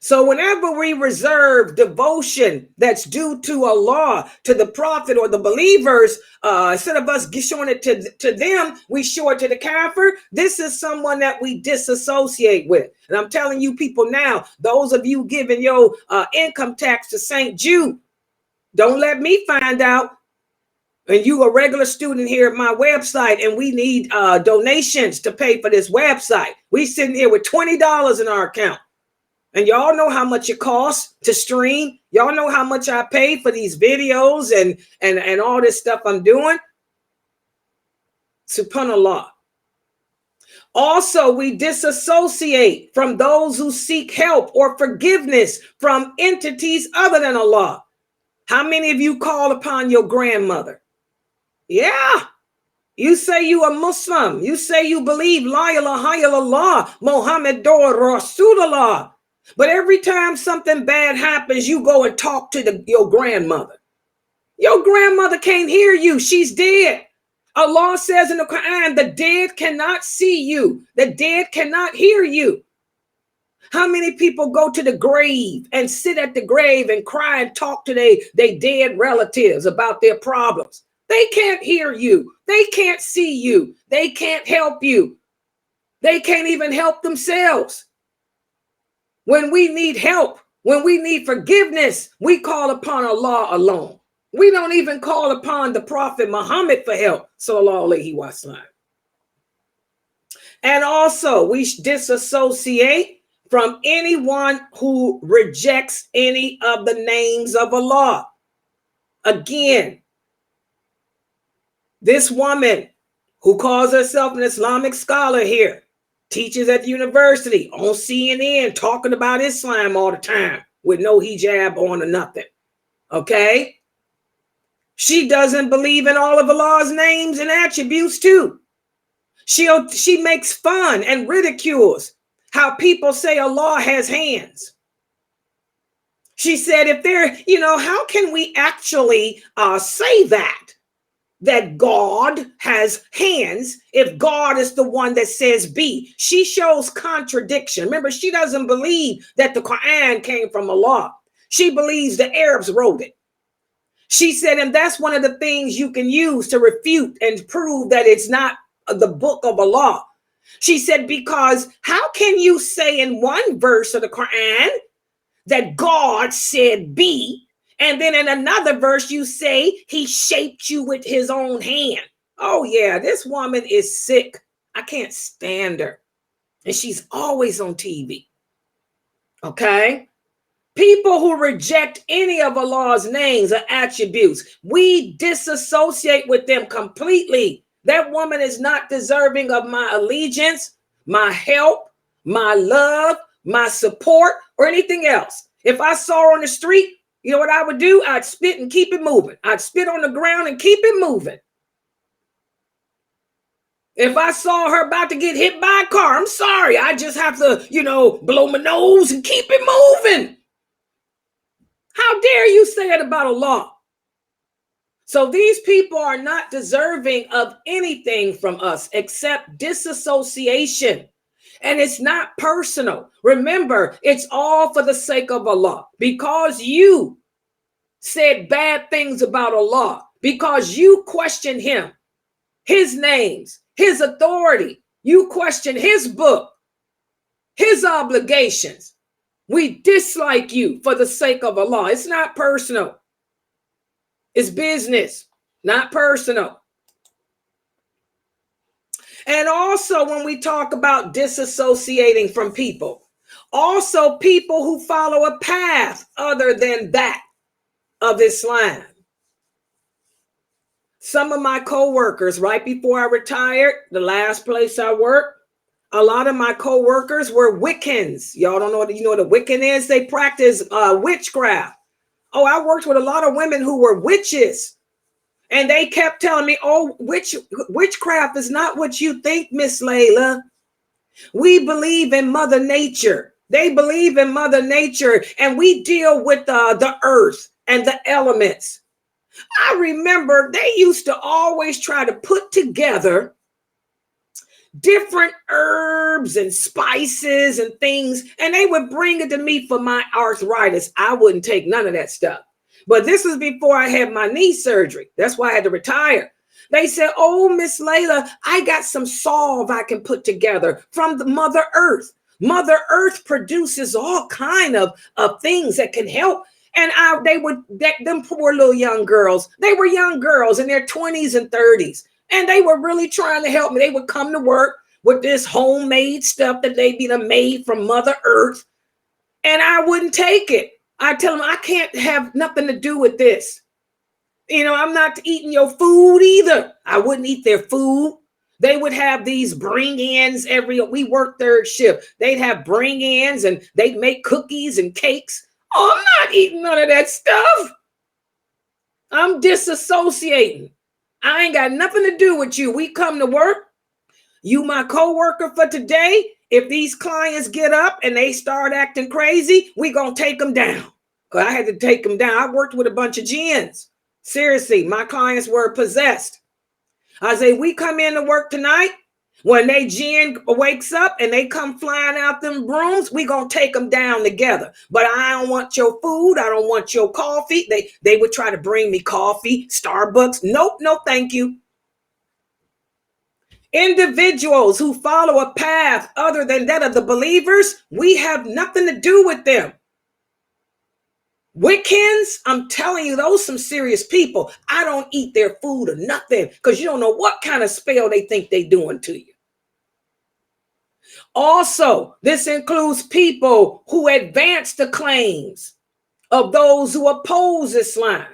So whenever we reserve devotion that's due to Allah, to the prophet or the believers, instead of us showing it to them, we show it to the kafir. This is someone that we disassociate with. And I'm telling you people now, those of you giving your income tax to St. Jude, don't let me find out. And you a regular student here at my website, and we need donations to pay for this website. We sitting here with $20 in our account. And y'all know how much it costs to stream. Y'all know how much I pay for these videos and all this stuff I'm doing. SubhanAllah. Also, we disassociate from those who seek help or forgiveness from entities other than Allah. How many of you call upon your grandmother? Yeah. You say you a Muslim. You say you believe La ilaha illallah, Muhammadur Rasulullah. But every time something bad happens, you go and talk to your grandmother. Your grandmother can't hear you. She's dead. Allah says in the Quran, the dead cannot see you. The dead cannot hear you. How many people go to the grave and sit at the grave and cry and talk to their dead relatives about their problems? They can't hear you. They can't see you. They can't help you. They can't even help themselves. When we need help, when we need forgiveness, we call upon Allah alone. We don't even call upon the Prophet Muhammad for help. Sallallahu alaihi wasallam. And also, we disassociate from anyone who rejects any of the names of Allah. Again, this woman who calls herself an Islamic scholar here, teaches at the university, on CNN, talking about Islam all the time with no hijab on or nothing. Okay? She doesn't believe in all of Allah's names and attributes too. She makes fun and ridicules how people say Allah has hands. She said, if they're, how can we actually say that God has hands if God is the one that says be? She shows contradiction. Remember, she doesn't believe that the Quran came from Allah. She believes the Arabs wrote it. She said, and that's one of the things you can use to refute and prove that it's not the book of Allah. She said, because how can you say in one verse of the Quran that God said be, and then in another verse, you say he shaped you with his own hand? Oh, yeah, this woman is sick. I can't stand her. And she's always on TV. Okay? People who reject any of Allah's names or attributes, we disassociate with them completely. That woman is not deserving of my allegiance, my help, my love, my support, or anything else. If I saw her on the street, you know what I would do? I'd spit and keep it moving. I'd spit on the ground and keep it moving. If I saw her about to get hit by a car, I'm sorry. I just have to, blow my nose and keep it moving. How dare you say it about Allah? So these people are not deserving of anything from us except disassociation. And it's not personal. Remember, it's all for the sake of Allah. Because you said bad things about Allah, because you question him, his names, his authority, you question his book, his obligations. We dislike you for the sake of Allah. It's not personal. It's business, not personal. And also when we talk about disassociating from people, also people who follow a path other than that of Islam. Some of my co-workers, right before I retired, the last place I worked, a lot of my co-workers were Wiccans. Y'all don't know what a Wiccan is? They practice witchcraft. Oh, I worked with a lot of women who were witches. And they kept telling me, oh, witchcraft is not what you think, Miss Layla. We believe in Mother Nature. They believe in Mother Nature, and we deal with the earth. and the elements. I remember they used to always try to put together different herbs and spices and things, and they would bring it to me for my arthritis. I wouldn't take none of that stuff. But this was before I had my knee surgery. That's why I had to retire. They said, oh, Miss Layla, I got some salve I can put together from the Mother Earth. Mother Earth produces all kind of things that can help. And them poor little young girls, they were young girls in their 20s and 30s. And they were really trying to help me. They would come to work with this homemade stuff that they'd made from Mother Earth. And I wouldn't take it. I tell them, I can't have nothing to do with this. I'm not eating your food either. I wouldn't eat their food. They would have these bring-ins we worked third shift. They'd have bring-ins and they'd make cookies and cakes. Oh, I'm not eating none of that stuff. I'm disassociating. I ain't got nothing to do with you. We come to work. You my co-worker for today. If these clients get up and they start acting crazy, we gonna take them down. Because I had to take them down. I worked with a bunch of jinns. Seriously, my clients were possessed. I say, we come in to work tonight. When they jinn wakes up and they come flying out them brooms, we gonna take them down together. But I don't want your food. I don't want your coffee. They would try to bring me coffee, Starbucks. Nope, no, thank you. Individuals who follow a path other than that of the believers, we have nothing to do with them. Wiccans, I'm telling you, those some serious people. I don't eat their food or nothing because you don't know what kind of spell they think they doing to you. Also, this includes people who advance the claims of those who oppose Islam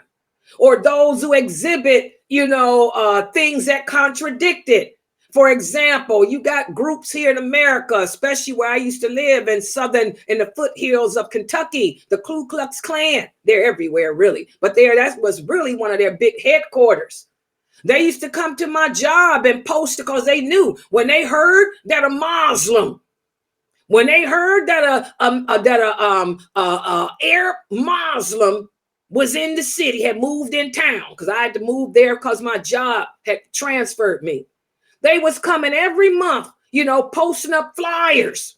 or those who exhibit, things that contradict it. For example, you got groups here in America, especially where I used to live in the foothills of Kentucky, the Ku Klux Klan. They're everywhere, really. But that was really one of their big headquarters. They used to come to my job and post because they knew when they heard that a Muslim, when they heard that Arab Muslim was in the city, had moved in town, because I had to move there because my job had transferred me. They was coming every month, posting up flyers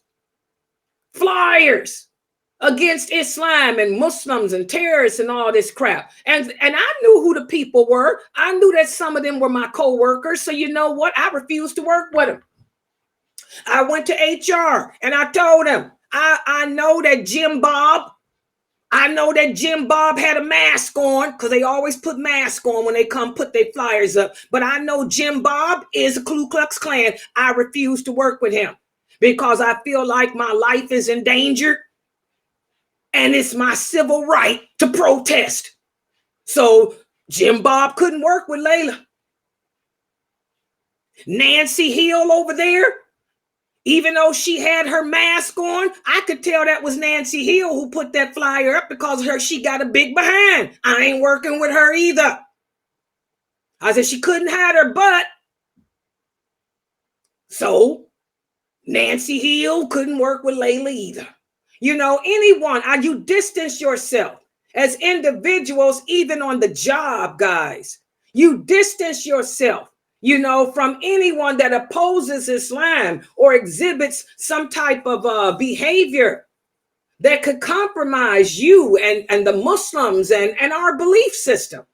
against Islam and Muslims and terrorists and all this crap. And I knew who the people were. I knew that some of them were my co-workers. So you know what? I refused to work with them. I went to HR and I told them, I know that Jim Bob had a mask on because they always put masks on when they come put their flyers up. But I know Jim Bob is a Ku Klux Klan. I refuse to work with him because I feel like my life is endangered and it's my civil right to protest. So Jim Bob couldn't work with Layla. Nancy Hill over there, even though she had her mask on, I could tell that was Nancy Hill who put that flyer up because she got a big behind. I ain't working with her either. I said she couldn't hide her butt. So Nancy Hill couldn't work with Layla either. Anyone, you distance yourself as individuals, even on the job, guys. You distance yourself, from anyone that opposes Islam or exhibits some type of behavior that could compromise you and the Muslims and our belief system.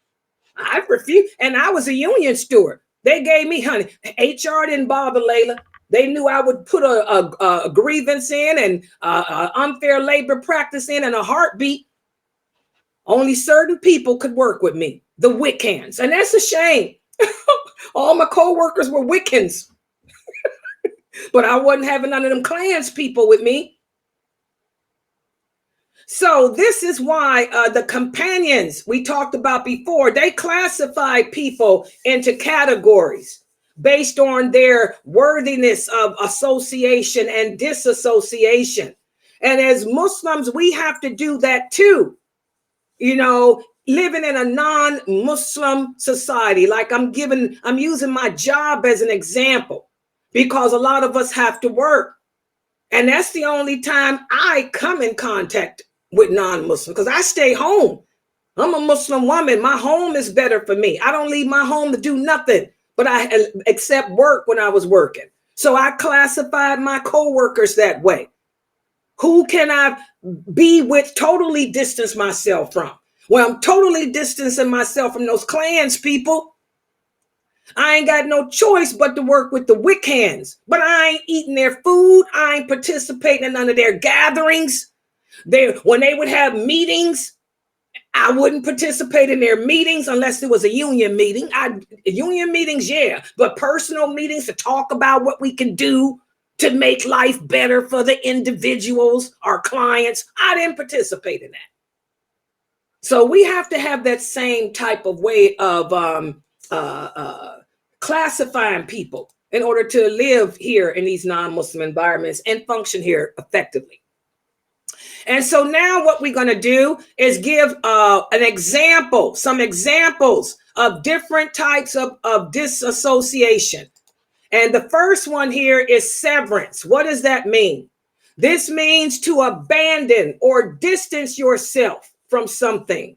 I refuse. And I was a union steward. They gave me, honey, HR didn't bother Layla. They knew I would put a grievance in and unfair labor practice in a heartbeat. Only certain people could work with me, the Wiccans. And that's a shame. All my co-workers were Wiccans. But I wasn't having none of them clans people with me. So this is why the companions we talked about before, they classify people into categories based on their worthiness of association and disassociation. And as Muslims, we have to do that too. Living in a non-Muslim society, like I'm using my job as an example because a lot of us have to work. And that's the only time I come in contact with non-Muslims because I stay home. I'm a Muslim woman. My home is better for me. I don't leave my home to do nothing, but I accept work when I was working. So I classified my co-workers that way. Who can I be with, totally distance myself from? Well, I'm totally distancing myself from those clans people. I ain't got no choice but to work with the Wiccans. But I ain't eating their food. I ain't participating in none of their gatherings. When they would have meetings, I wouldn't participate in their meetings unless it was a union meeting. Union meetings, yeah, but personal meetings to talk about what we can do to make life better for the individuals, our clients, I didn't participate in that. So we have to have that same type of way of classifying people in order to live here in these non-Muslim environments and function here effectively. And so now what we're going to do is give an example, some examples of different types of disassociation. And the first one here is severance. What does that mean? This means to abandon or distance yourself from something.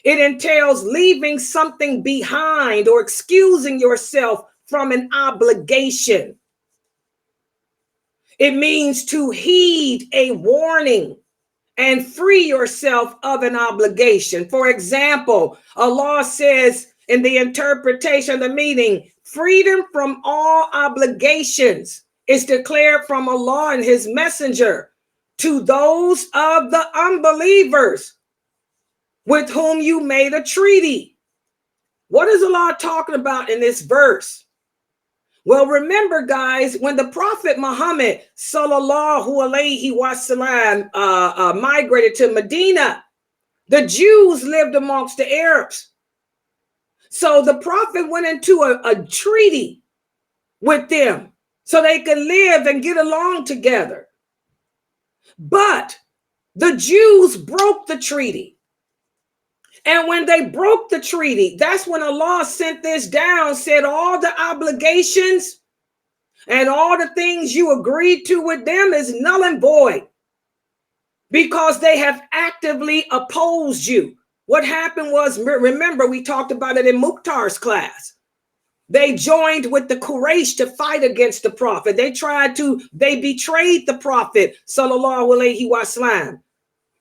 It entails leaving something behind or excusing yourself from an obligation. It means to heed a warning and free yourself of an obligation. For example, Allah says in the interpretation of the meaning, freedom from all obligations is declared from Allah and his messenger to those of the unbelievers with whom you made a treaty. What is Allah talking about in this verse? Well, remember, guys, when the Prophet Muhammad sallallahu alaihi wasallam migrated to Medina, the Jews lived amongst the Arabs. So the Prophet went into a treaty with them so they could live and get along together. But the Jews broke the treaty. And when they broke the treaty, that's when Allah sent this down, said all the obligations and all the things you agreed to with them is null and void because they have actively opposed you. What happened was, remember, we talked about it in Mukhtar's class. They joined with the Quraysh to fight against the Prophet. They betrayed the Prophet, sallallahu alaihi wasallam,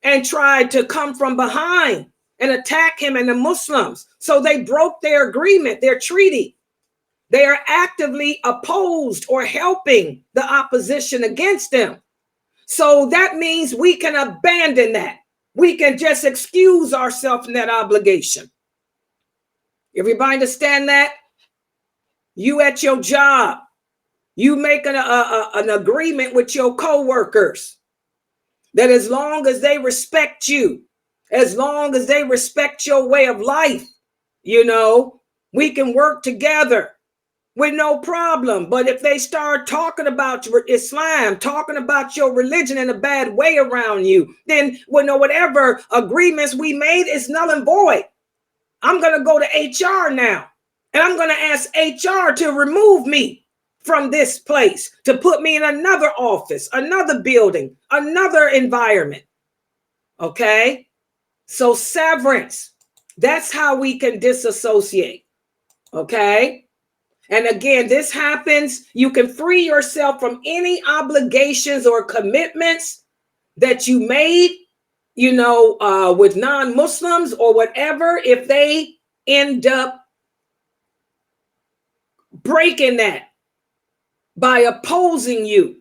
and tried to come from behind and attack him and the Muslims. So they broke their agreement, their treaty. They are actively opposed or helping the opposition against them. So that means we can abandon that. We can just excuse ourselves from that obligation. Everybody understand that? You at your job, you make an agreement with your co-workers that as long as they respect you, as long as they respect your way of life, we can work together with no problem. But if they start talking about Islam, talking about your religion in a bad way around you, then whatever agreements we made is null and void. I'm going to go to HR now, and I'm going to ask HR to remove me from this place, to put me in another office, another building, another environment. Okay? So severance, that's how we can disassociate. Okay? And again, this happens, you can free yourself from any obligations or commitments that you made, with non-Muslims or whatever, if they end up breaking that by opposing you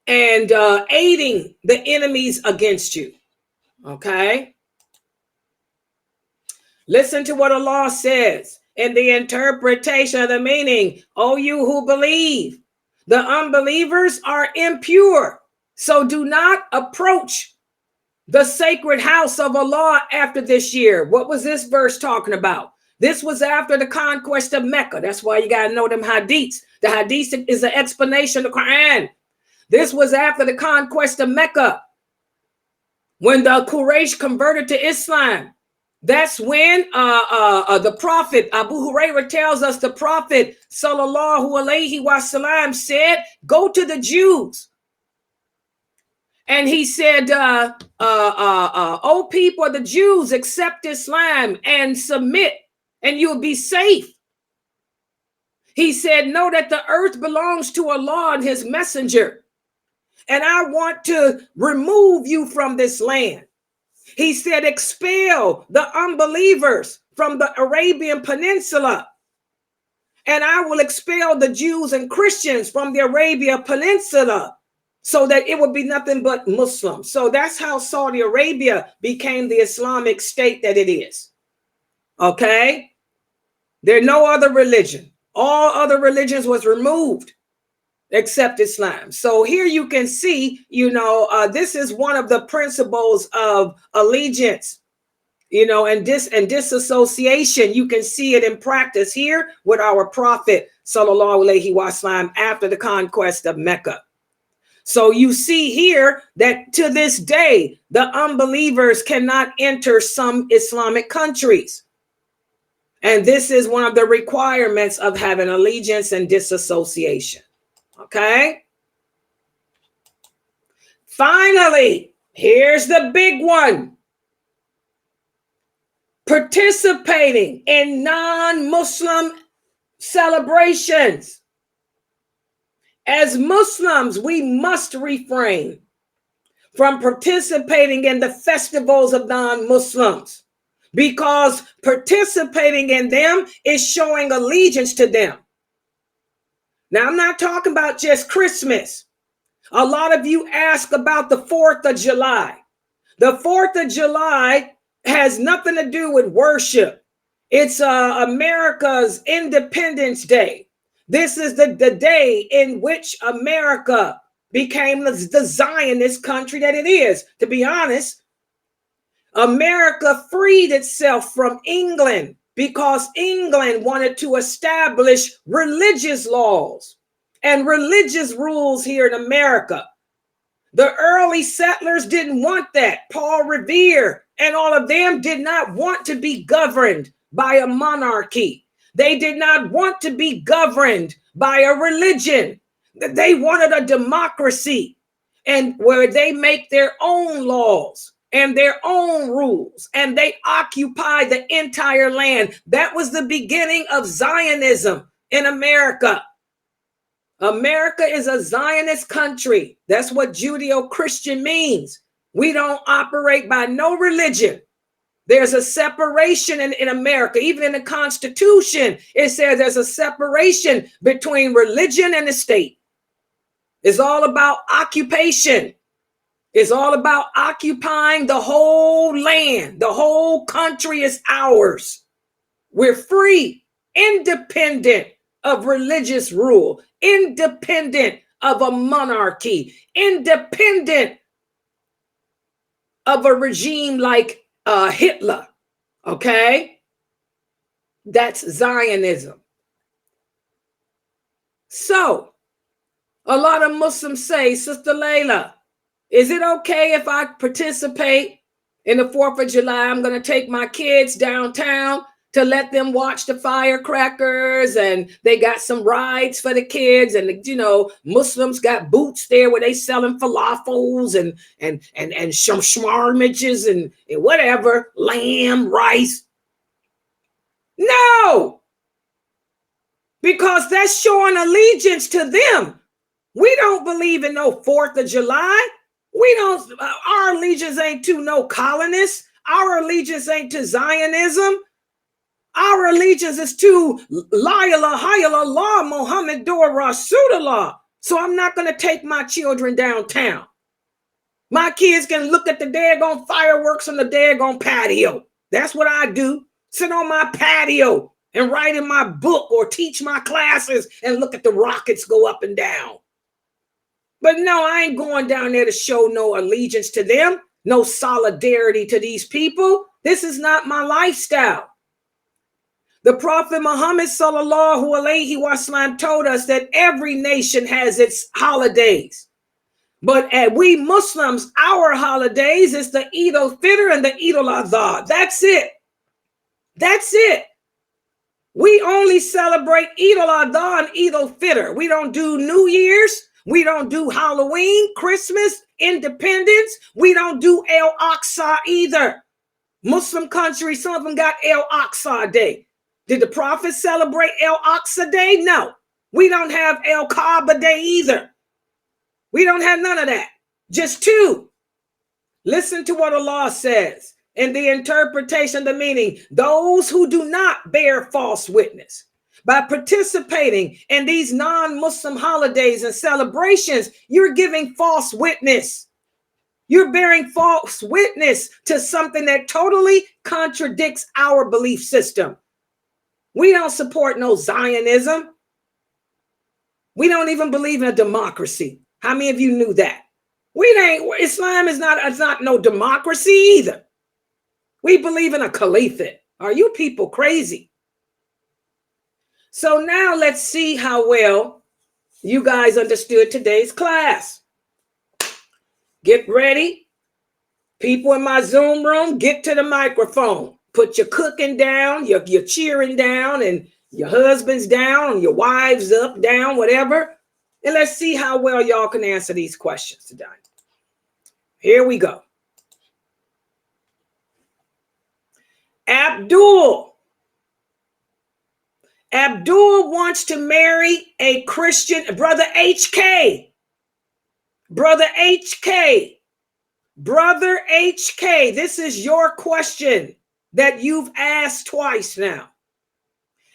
and aiding the enemies against you. Okay? Listen to what Allah says in the interpretation of the meaning. O you who believe, the unbelievers are impure, so do not approach the sacred house of Allah after this year. What was this verse talking about? This was after the conquest of Mecca. That's why you got to know them hadiths. The hadith is an explanation of the Quran. This was after the conquest of Mecca, when the Quraysh converted to Islam. That's when the Prophet, Abu Hurairah tells us, the Prophet sallallahu alaihi wasallam said, go to the Jews And he said, "O people, the Jews, accept Islam and submit, and you'll be safe." He said, "Know that the earth belongs to Allah and his messenger, and I want to remove you from this land." He said, "Expel the unbelievers from the Arabian Peninsula, and I will expel the Jews and Christians from the Arabian Peninsula, so that it would be nothing but Muslims." So that's how Saudi Arabia became the Islamic state that it is. Okay? There's no other religion. All other religions was removed except Islam. So here you can see, this is one of the principles of allegiance, and disassociation. You can see it in practice here with our Prophet sallallahu alaihi wasallam after the conquest of Mecca. So you see here that to this day, the unbelievers cannot enter some Islamic countries. And this is one of the requirements of having allegiance and disassociation. Okay? Finally, here's the big one. Participating in non-Muslim celebrations. As Muslims, we must refrain from participating in the festivals of non-Muslims, because participating in them is showing allegiance to them. Now, I'm not talking about just Christmas. A lot of you ask about the 4th of July. The 4th of July has nothing to do with worship. It's America's Independence Day. This is the day in which America became the Zionist country that it is. To be honest, America freed itself from England because England wanted to establish religious laws and religious rules here in America. The early settlers didn't want that. Paul Revere and all of them did not want to be governed by a monarchy. They did not want to be governed by a religion. They wanted a democracy, and where they make their own laws and their own rules, and they occupy the entire land. That was the beginning of Zionism in America. America is a Zionist country. That's what Judeo-Christian means. We don't operate by no religion. There's a separation in America. Even in the Constitution, it says there's a separation between religion and the state. It's all about occupation. It's all about occupying the whole land. The whole country is ours. We're free, independent of religious rule, independent of a monarchy, independent of a regime like Hitler. Okay? That's Zionism. So, a lot of Muslims say, Sister Layla, is it okay if I participate in the 4th of July? I'm going to take my kids downtown to let them watch the firecrackers, and they got some rides for the kids, and Muslims got booths there where they selling falafels and some shawarmas and whatever, lamb, rice. No, because that's showing allegiance to them. We don't believe in no 4th of July. Our allegiance ain't to no colonists. Our allegiance ain't to Zionism. Our allegiance is to La ilaha illallah Muhammadur Rasulullah. So I'm not going to take my children downtown. My kids can look at the daggone fireworks on the daggone patio. That's what I do. Sit on my patio and write in my book or teach my classes and look at the rockets go up and down. But no, I ain't going down there to show no allegiance to them, no solidarity to these people. This is not my lifestyle. The Prophet Muhammad sallallahu alaihi wasallam told us that every nation has its holidays. But we Muslims, our holidays is the Eid al-Fitr and the Eid al-Adha. That's it. That's it. We only celebrate Eid al-Adha and Eid al-Fitr. We don't do New Year's. We don't do Halloween, Christmas, Independence. We don't do El Aqsa either. Muslim countries, some of them got El Aqsa Day. Did the Prophet celebrate El Aqsa Day? No. We don't have El Kaaba Day either. We don't have none of that. Just two. Listen to what Allah says in the interpretation, the meaning. Those who do not bear false witness. By participating in these non-Muslim holidays and celebrations, you're giving false witness. You're bearing false witness to something that totally contradicts our belief system. We don't support no Zionism. We don't even believe in a democracy. How many of you knew that? Islam is not no democracy either. We believe in a caliphate. Are you people crazy? So now let's see how well you guys understood today's class. Get ready. People in my Zoom room, get to the microphone. Put your cooking down, your cheering down, and your husbands down, and your wives up, down, whatever. And let's see how well y'all can answer these questions today. Here we go. Abdul wants to marry a Christian, Brother HK. Brother HK, this is your question that you've asked twice now.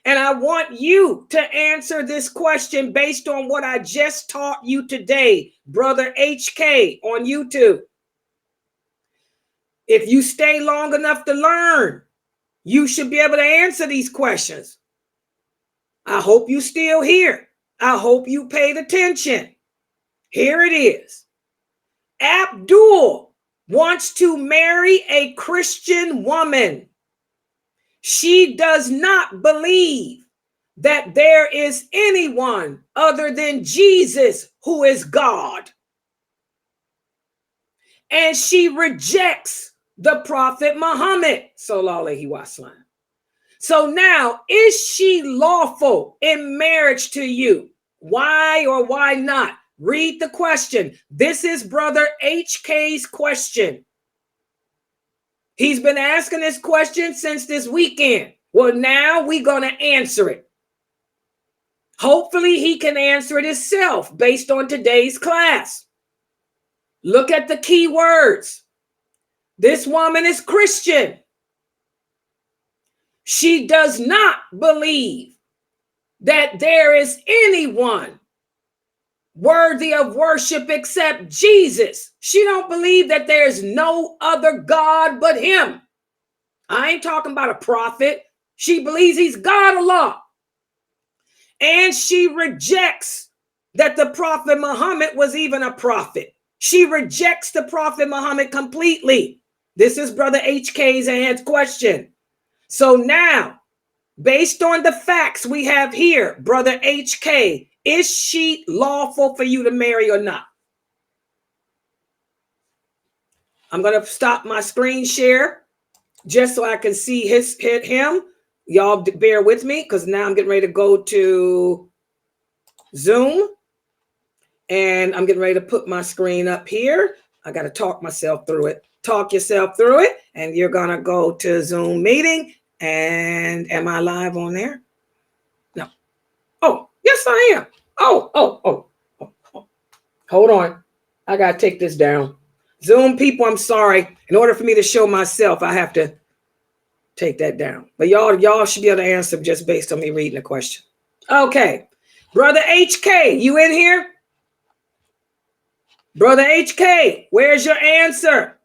And I want you to answer this question based on what I just taught you today, Brother HK on YouTube. If you stay long enough to learn, you should be able to answer these questions. I hope you still here. I hope you paid attention. Here it is. Abdul wants to marry a Christian woman. She does not believe that there is anyone other than Jesus who is God. And she rejects the Prophet Muhammad, sallallahu alaihi wasallam. So now, is she lawful in marriage to you? Why or why not? Read the question. This is Brother HK's question. He's been asking this question since this weekend. Well, now we're going to answer it. Hopefully, he can answer it himself based on today's class. Look at the key words. This woman is Christian. She does not believe that there is anyone worthy of worship except Jesus. She don't believe that there's no other God but him. I ain't talking about a prophet. She believes he's God Allah. And she rejects that the Prophet Muhammad was even a prophet. She rejects the Prophet Muhammad completely. This is Brother HK's question. So now, based on the facts we have here, Brother HK, is she lawful for you to marry or not? I'm going to stop my screen share just so I can see him. Y'all bear with me because now I'm getting ready to go to Zoom. And I'm getting ready to put my screen up here. I got to talk myself through it. Talk yourself through it. And you're going to go to Zoom meeting. And am I live on there? No. Oh, yes, I am. Oh. Hold on. I got to take this down. Zoom people, I'm sorry. In order for me to show myself, I have to take that down. But y'all should be able to answer just based on me reading the question. Okay. Brother HK, you in here? Brother HK, where's your answer?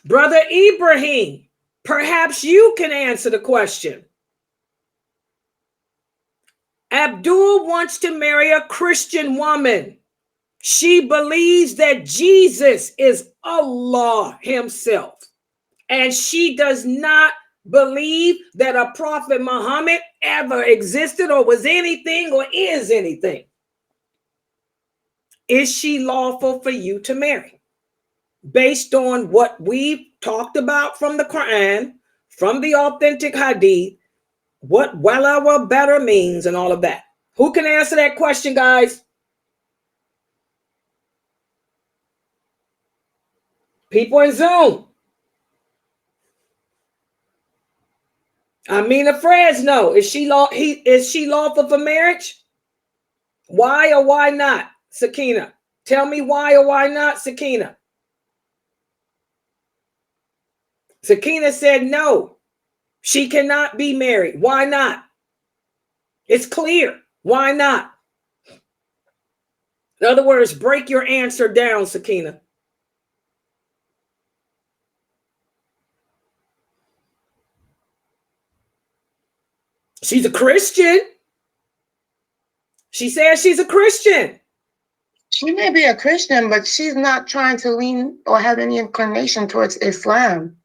Brother Ibrahim, perhaps you can answer the question. Abdul wants to marry a Christian woman. She believes that Jesus is Allah himself. And she does not believe that a Prophet Muhammad ever existed or was anything or is anything. Is she lawful for you to marry? Based on what we've talked about from the Quran, from the authentic hadith, what wala wa better means and all of that. Who can answer that question, guys? People in Zoom. Amina Fresno, is she lawful for marriage? Why or why not, Sakina? Tell me why or why not, Sakina. Sakina said no. She cannot be married. Why not? It's clear. Why not? In other words, break your answer down, Sakina. She's a Christian. She says she's a Christian. She may be a Christian, but she's not trying to lean or have any inclination towards Islam.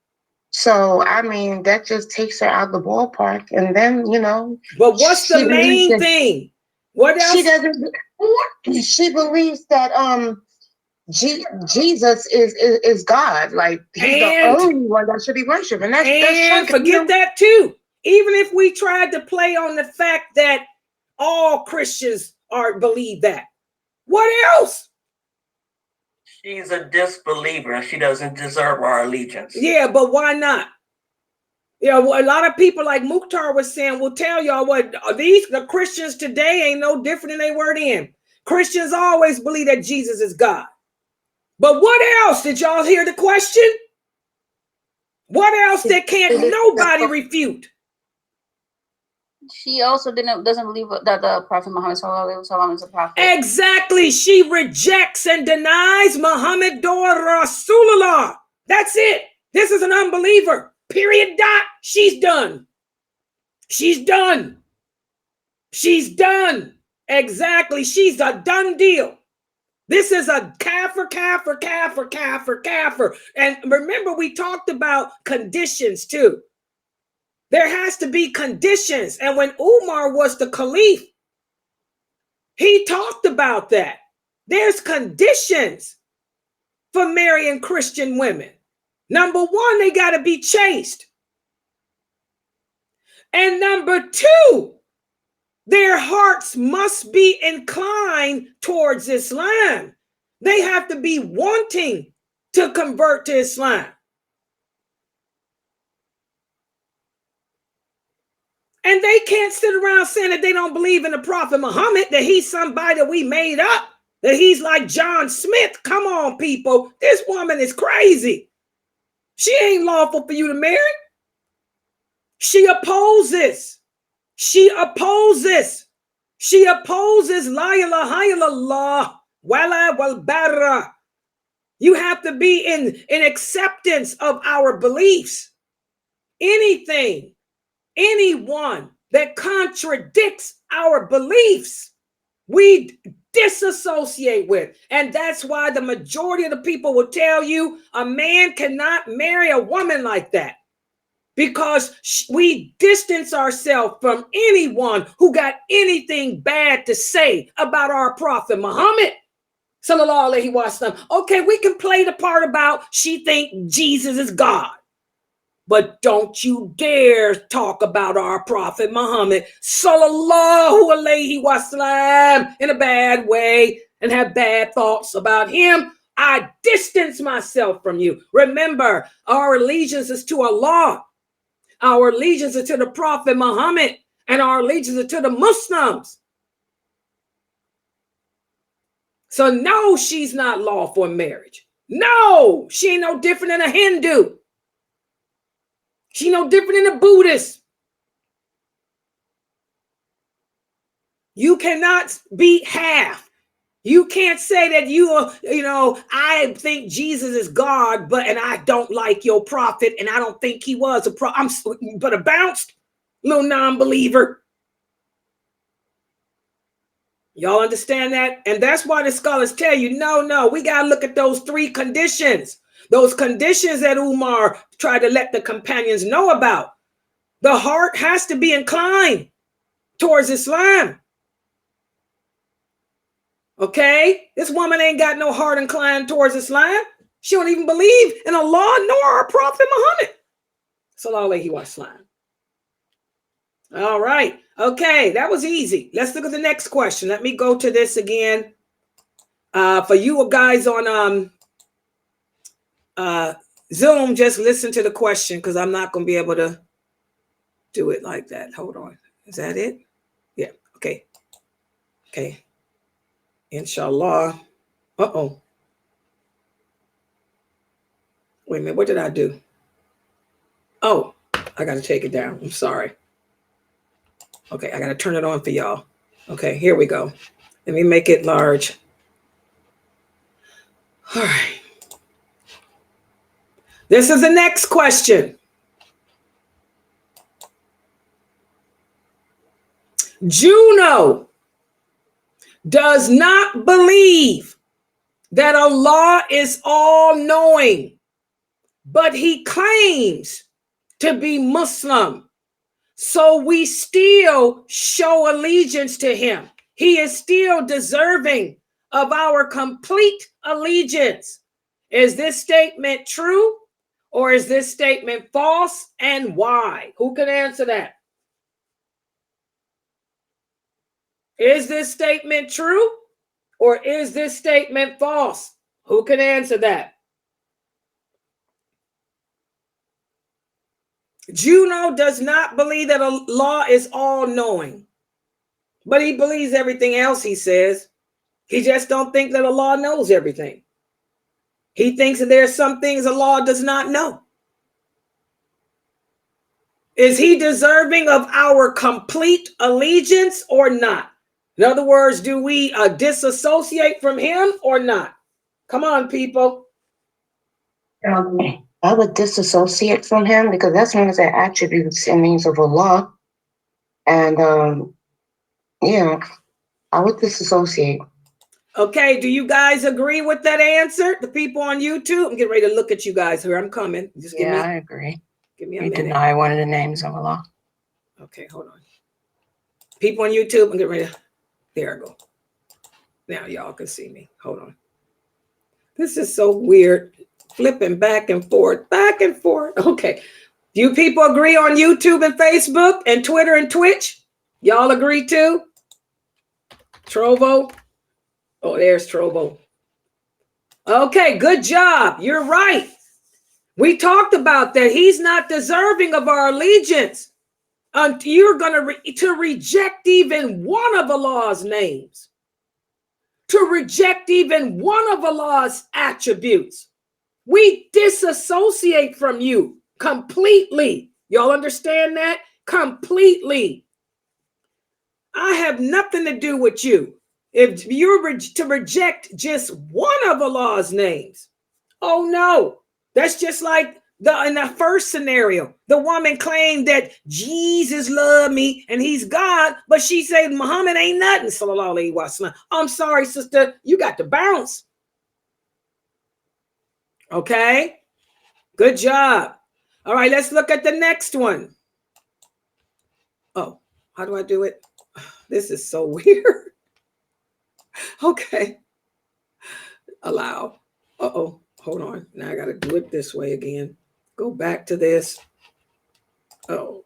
So, I mean, that just takes her out the ballpark. And then, you know. But what's the main thing? What else? She believes that Jesus is God. Like, he's the only one that should be worshipped. And that's forget that too. Even if we tried to play on the fact that all Christians believe that. What else? She's a disbeliever. She doesn't deserve our allegiance. Yeah, but why not? You know, a lot of people, like Mukhtar was saying, will tell y'all what the Christians today ain't no different than they were then. Christians always believe that Jesus is God. But what else? Did y'all hear the question? What else that can't nobody refute? She also doesn't believe that the Prophet Muhammad sallallahu is a prophet. Exactly. She rejects and denies Muhammad Rasulullah. That's it. This is an unbeliever. Period. Dot. She's done. She's done. She's done. Exactly. She's a done deal. This is a kafir. And remember, we talked about conditions too. There has to be conditions. And when Umar was the caliph, he talked about that. There's conditions for marrying Christian women. Number one, they got to be chaste. And number two, their hearts must be inclined towards Islam. They have to be wanting to convert to Islam. And they can't sit around saying that they don't believe in the Prophet Muhammad, that he's somebody that we made up, that he's like John Smith. Come on, people. This woman is crazy. She ain't lawful for you to marry. She opposes. She opposes la ilaha illallah wala wal barra. You have to be in acceptance of our beliefs. Anyone that contradicts our beliefs, we disassociate with. And that's why the majority of the people will tell you a man cannot marry a woman like that, because we distance ourselves from anyone who got anything bad to say about our Prophet Muhammad. Sallallahu alaihi wasallam. Okay, we can play the part about she think Jesus is God. But don't you dare talk about our Prophet Muhammad, sallallahu alaihi wasallam, in a bad way and have bad thoughts about him. I distance myself from you. Remember, our allegiance is to Allah. Our allegiance is to the Prophet Muhammad, and our allegiance is to the Muslims. So no, she's not lawful in marriage. No, she ain't no different than a Hindu. She no different than a Buddhist. You cannot be half. You can't say that I think Jesus is God, and I don't like your prophet, and I don't think he was a prophet. But a bounced little non-believer. Y'all understand that? And that's why the scholars tell you, no, we got to look at those three conditions. Those conditions that Umar tried to let the companions know about. The heart has to be inclined towards Islam. Okay? This woman ain't got no heart inclined towards Islam. She don't even believe in Allah nor our Prophet Muhammad. Sallallahu alaihi wasallam. All right. Okay, that was easy. Let's look at the next question. Let me go to this again. For you guys on Zoom, just listen to the question because I'm not going to be able to do it like that. Hold on. Is that it? Yeah. Okay. Okay. Inshallah. Uh-oh. Wait a minute. What did I do? Oh, I got to take it down. I'm sorry. Okay. I got to turn it on for y'all. Okay. Here we go. Let me make it large. All right. This is the next question. Juno does not believe that Allah is all-knowing, but he claims to be Muslim. So we still show allegiance to him. He is still deserving of our complete allegiance. Is this statement true or is this statement false, and why? Who can answer that? Is this statement true or is this statement false? Who can answer that? Juno does not believe that Allah is all-knowing, but he believes everything else, he says. He just don't think that Allah knows everything. He thinks that there are some things Allah does not know. Is he deserving of our complete allegiance or not? In other words, do we disassociate from him or not? Come on, people. I would disassociate from him because that's one of the attributes and names of Allah. And yeah, I would disassociate. Okay, do you guys agree with that answer? The people on YouTube? I'm getting ready to look at you guys here. I'm coming. Just give me, I agree. give me a You minute. deny one of the names of Allah. Okay, hold on. People on YouTube, I'm getting ready to, there I go. Now y'all can see me. Hold on. This is so weird. Flipping back and forth, back and forth. Okay. Do you people agree on YouTube and Facebook and Twitter and Twitch? Y'all agree too? Trovo? Oh, there's Trovo. Okay, good job. You're right. We talked about that. He's not deserving of our allegiance. You're going to reject even one of Allah's names, to reject even one of Allah's attributes. We disassociate from you completely. Y'all understand that? Completely. I have nothing to do with you. If you're to reject just one of Allah's names, oh no, that's just like in the first scenario. The woman claimed that Jesus loved me and he's God, but she said Muhammad ain't nothing. Sallallahu alaihi wasallam. I'm sorry, sister, you got to bounce. Okay, good job. All right, let's look at the next one. Oh, how do I do it? This is so weird. Okay. Allow. Uh-oh. Hold on. Now I got to do it this way again. Go back to this. Oh.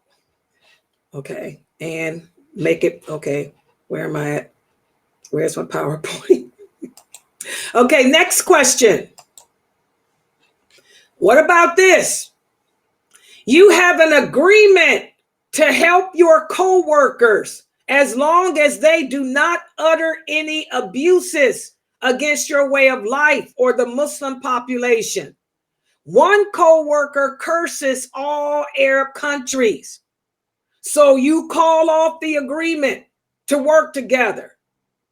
Okay. And make it. Okay. Where am I at? Where's my PowerPoint? Okay. Next question. What about this? You have an agreement to help your co-workers as long as they do not utter any abuses against your way of life or the Muslim population. One co-worker curses all Arab countries. So you call off the agreement to work together.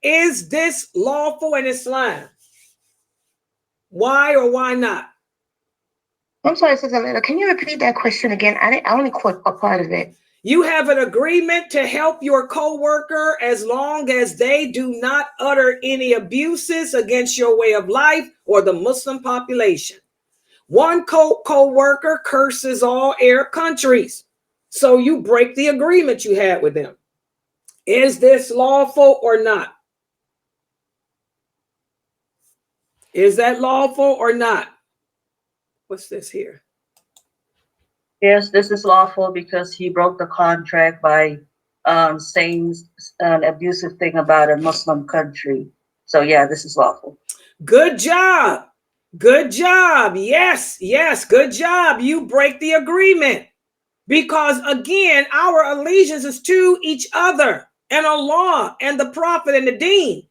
Is this lawful in Islam? Why or why not? I'm sorry, Sister Lila. Can you repeat that question again? I only caught a part of it. You have an agreement to help your co-worker as long as they do not utter any abuses against your way of life or the Muslim population. One co-worker curses all Arab countries. So you break the agreement you had with them. Is this lawful or not? Is that lawful or not? What's this here? Yes, this is lawful because he broke the contract by saying an abusive thing about a Muslim country. So yeah, this is lawful. Good job. Good job. Yes, yes, good job. You break the agreement. Because again, our allegiance is to each other and Allah and the Prophet and the Deen.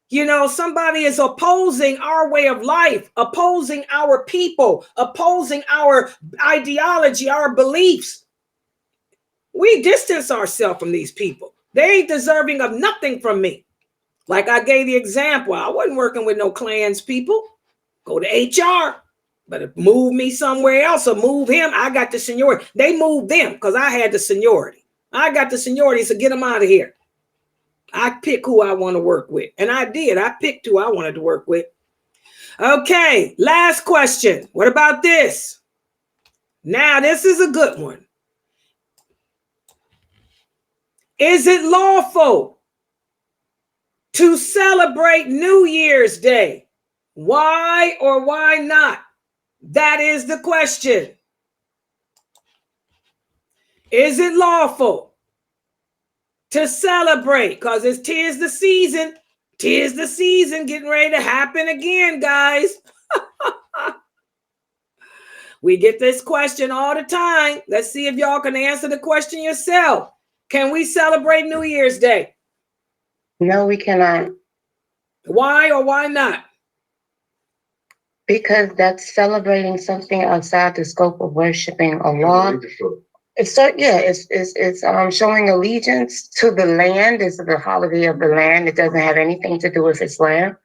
You know, somebody is opposing our way of life, opposing our people, opposing our ideology, our beliefs. We distance ourselves from these people. They ain't deserving of nothing from me. Like I gave the example, I wasn't working with no clans people. Go to HR, but move me somewhere else or move him. I got the seniority. They moved them because I had the seniority. I got the seniority, so get them out of here. I pick who I want to work with. And I did. I picked who I wanted to work with. Okay, last question. What about this? Now, this is a good one. Is it lawful to celebrate New Year's Day? Why or why not? That is the question. Is it lawful to celebrate? Because it's 'tis the season. 'Tis the season getting ready to happen again, guys. We get this question all the time. Let's see if y'all can answer the question yourself. Can we celebrate New Year's Day? No, we cannot. Why or why not? Because that's celebrating something outside the scope of worshiping Allah. It's showing allegiance to the land. It's the holiday of the land. It doesn't have anything to do with Islam.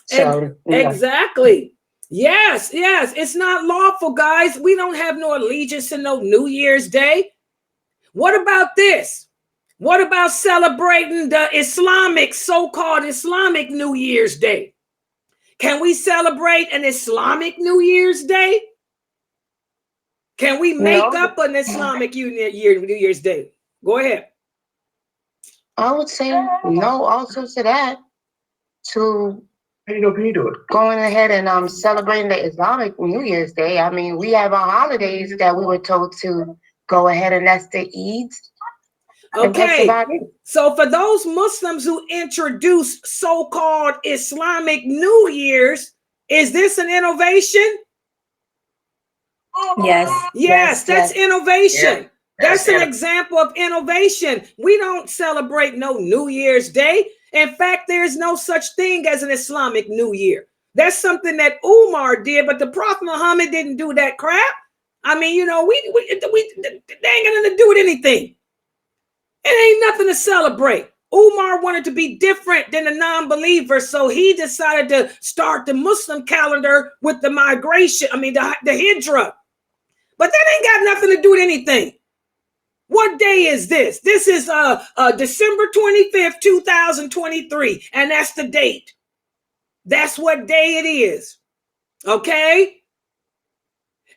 So exactly. Yes, yes. It's not lawful, guys. We don't have no allegiance to no New Year's Day. What about this? What about celebrating the Islamic, so-called Islamic New Year's Day? Can we celebrate an Islamic New Year's Day? Can we make up an Islamic New Year's Day? Go ahead. I would say no also to that. To can you do it? Going ahead and celebrating the Islamic New Year's Day. I mean, we have our holidays that we were told to go ahead, and that's the Eids. Okay, so for those Muslims who introduce so-called Islamic New Year's, is this an innovation? Yes, that's innovation. Yeah. That's an example of innovation. We don't celebrate no New Year's Day. In fact, there's no such thing as an Islamic New Year. That's something that Umar did, but the Prophet Muhammad didn't do that crap. I mean, you know, they ain't got nothing to do with anything. It ain't nothing to celebrate. Umar wanted to be different than the non-believers, so he decided to start the Muslim calendar with the migration, the hijrah. But that ain't got nothing to do with anything. What day is this? This is December 25th, 2023, and that's the date. That's what day it is, okay?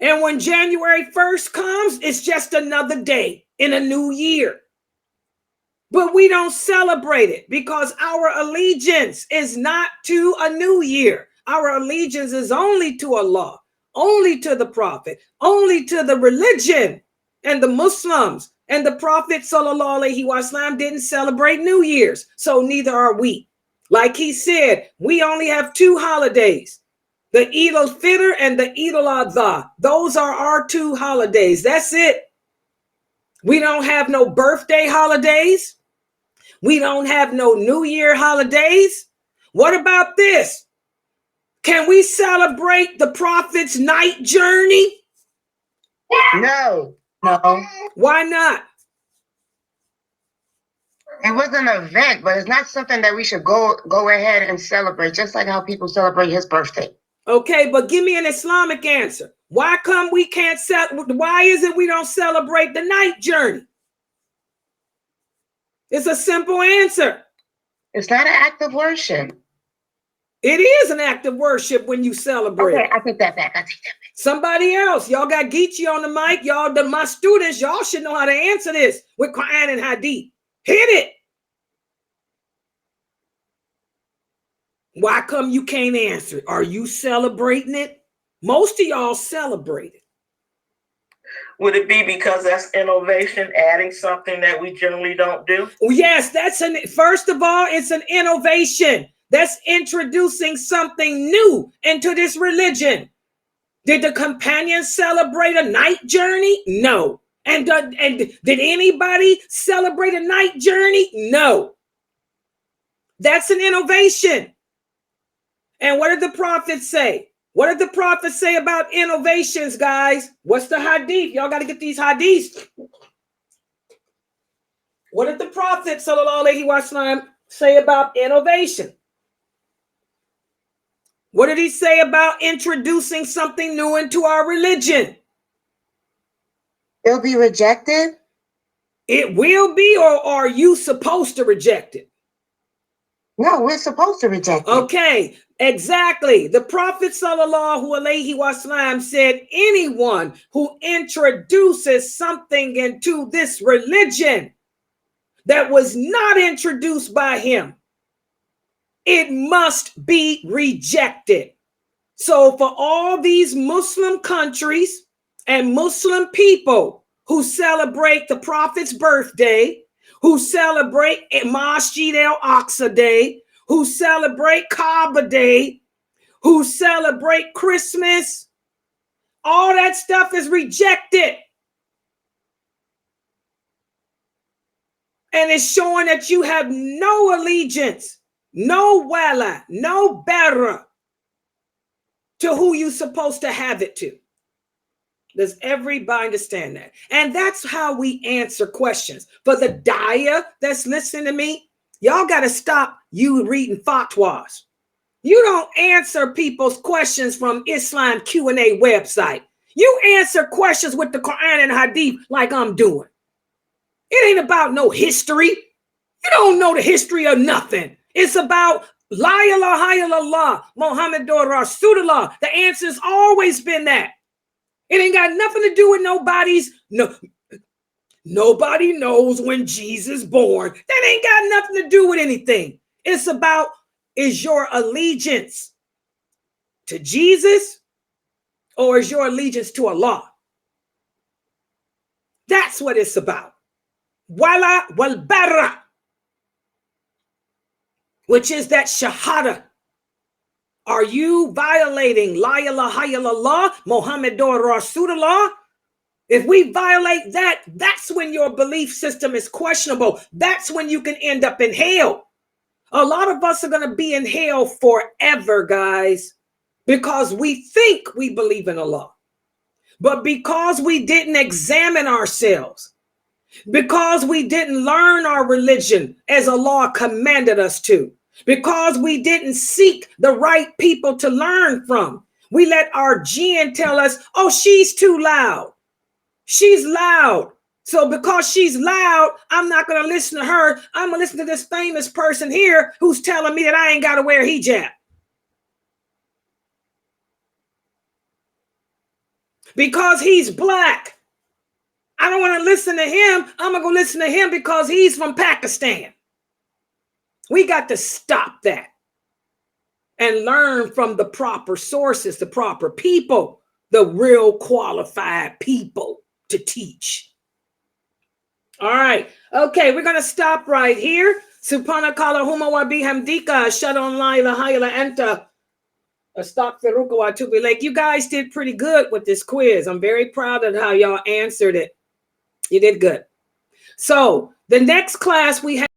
And when January 1st comes, it's just another day in a new year. But we don't celebrate it because our allegiance is not to a new year. Our allegiance is only to Allah, only to the Prophet, only to the religion and the Muslims. And the Prophet sallallahu alaihi wasallam didn't celebrate New Year's, so neither are we. Like he said, we only have two holidays, the Eid al-Fitr and the Eid al-Adha. Those are our two holidays. That's it. We don't have no birthday holidays. We don't have no New Year holidays. What about this? Can we celebrate the Prophet's night journey? No. Why not? It was an event, but it's not something that we should go ahead and celebrate, just like how people celebrate his birthday. Okay, but give me an Islamic answer. Why come we can't why is it we don't celebrate the night journey? It's a simple answer. It's not an act of worship. It is an act of worship when you celebrate. Okay, I take that back. Somebody else. Y'all got Geechee on the mic. My students, y'all should know how to answer this with Quran and Hadith. Hit it. Why come you can't answer it? Are you celebrating it? Most of y'all celebrate it. Would it be because that's innovation, adding something that we generally don't do? Yes, first of all, it's an innovation. that's introducing something new into this religion. Did the companions celebrate a night journey? No. And did anybody celebrate a night journey? No. That's an innovation. And what did the prophets say? What did the prophets say about innovations, guys? What's the hadith? Y'all got to get these hadiths. What did the prophet sallallahu alaihi wasallam say about innovation? What did he say about introducing something new into our religion? It'll be rejected? It will be, or are you supposed to reject it? No, we're supposed to reject it. Okay, exactly. The Prophet sallallahu alaihi wasallam said, anyone who introduces something into this religion that was not introduced by him, it must be rejected. So for all these Muslim countries and Muslim people who celebrate the Prophet's birthday, who celebrate Masjid al-Aqsa Day, who celebrate Kaaba Day, who celebrate Christmas, all that stuff is rejected. And it's showing that you have no allegiance, no wala, no barra to who you're supposed to have it to. Does everybody understand that? And that's how we answer questions. For the daya that's listening to me, y'all got to stop you reading fatwas. You don't answer people's questions from Islam Q&A website. You answer questions with the Quran and Hadith like I'm doing. It ain't about no history. You don't know the history of nothing. It's about La ilaha illallah, Muhammadur Rasulullah. The answer's always been that. It ain't got nothing to do with nobody knows when Jesus born. That ain't got nothing to do with anything. It's about, is your allegiance to Jesus or is your allegiance to Allah? That's what it's about. Wala wal barra, which is that shahada. Are you violating La ilaha illallah, Muhammadur Rasulullah? If we violate that, that's when your belief system is questionable. That's when you can end up in hell. A lot of us are going to be in hell forever, guys, because we think we believe in Allah. But because we didn't examine ourselves, because we didn't learn our religion as Allah commanded us to, because we didn't seek the right people to learn from, we let our jinn tell us, oh, she's too loud. She's loud. So because she's loud, I'm not going to listen to her. I'm going to listen to this famous person here who's telling me that I ain't got to wear hijab. Because he's black, I don't want to listen to him. I'm going to go listen to him because he's from Pakistan. We got to stop that and learn from the proper sources, the proper people, the real qualified people to teach. All right. Okay, we're going to stop right here. Subhanakallahumma wa bihamdika ashhadu an la ilaha illa anta astaghfiruka wa atubu ilaik. You guys did pretty good with this quiz. I'm very proud of how y'all answered it. You did good. So the next class we have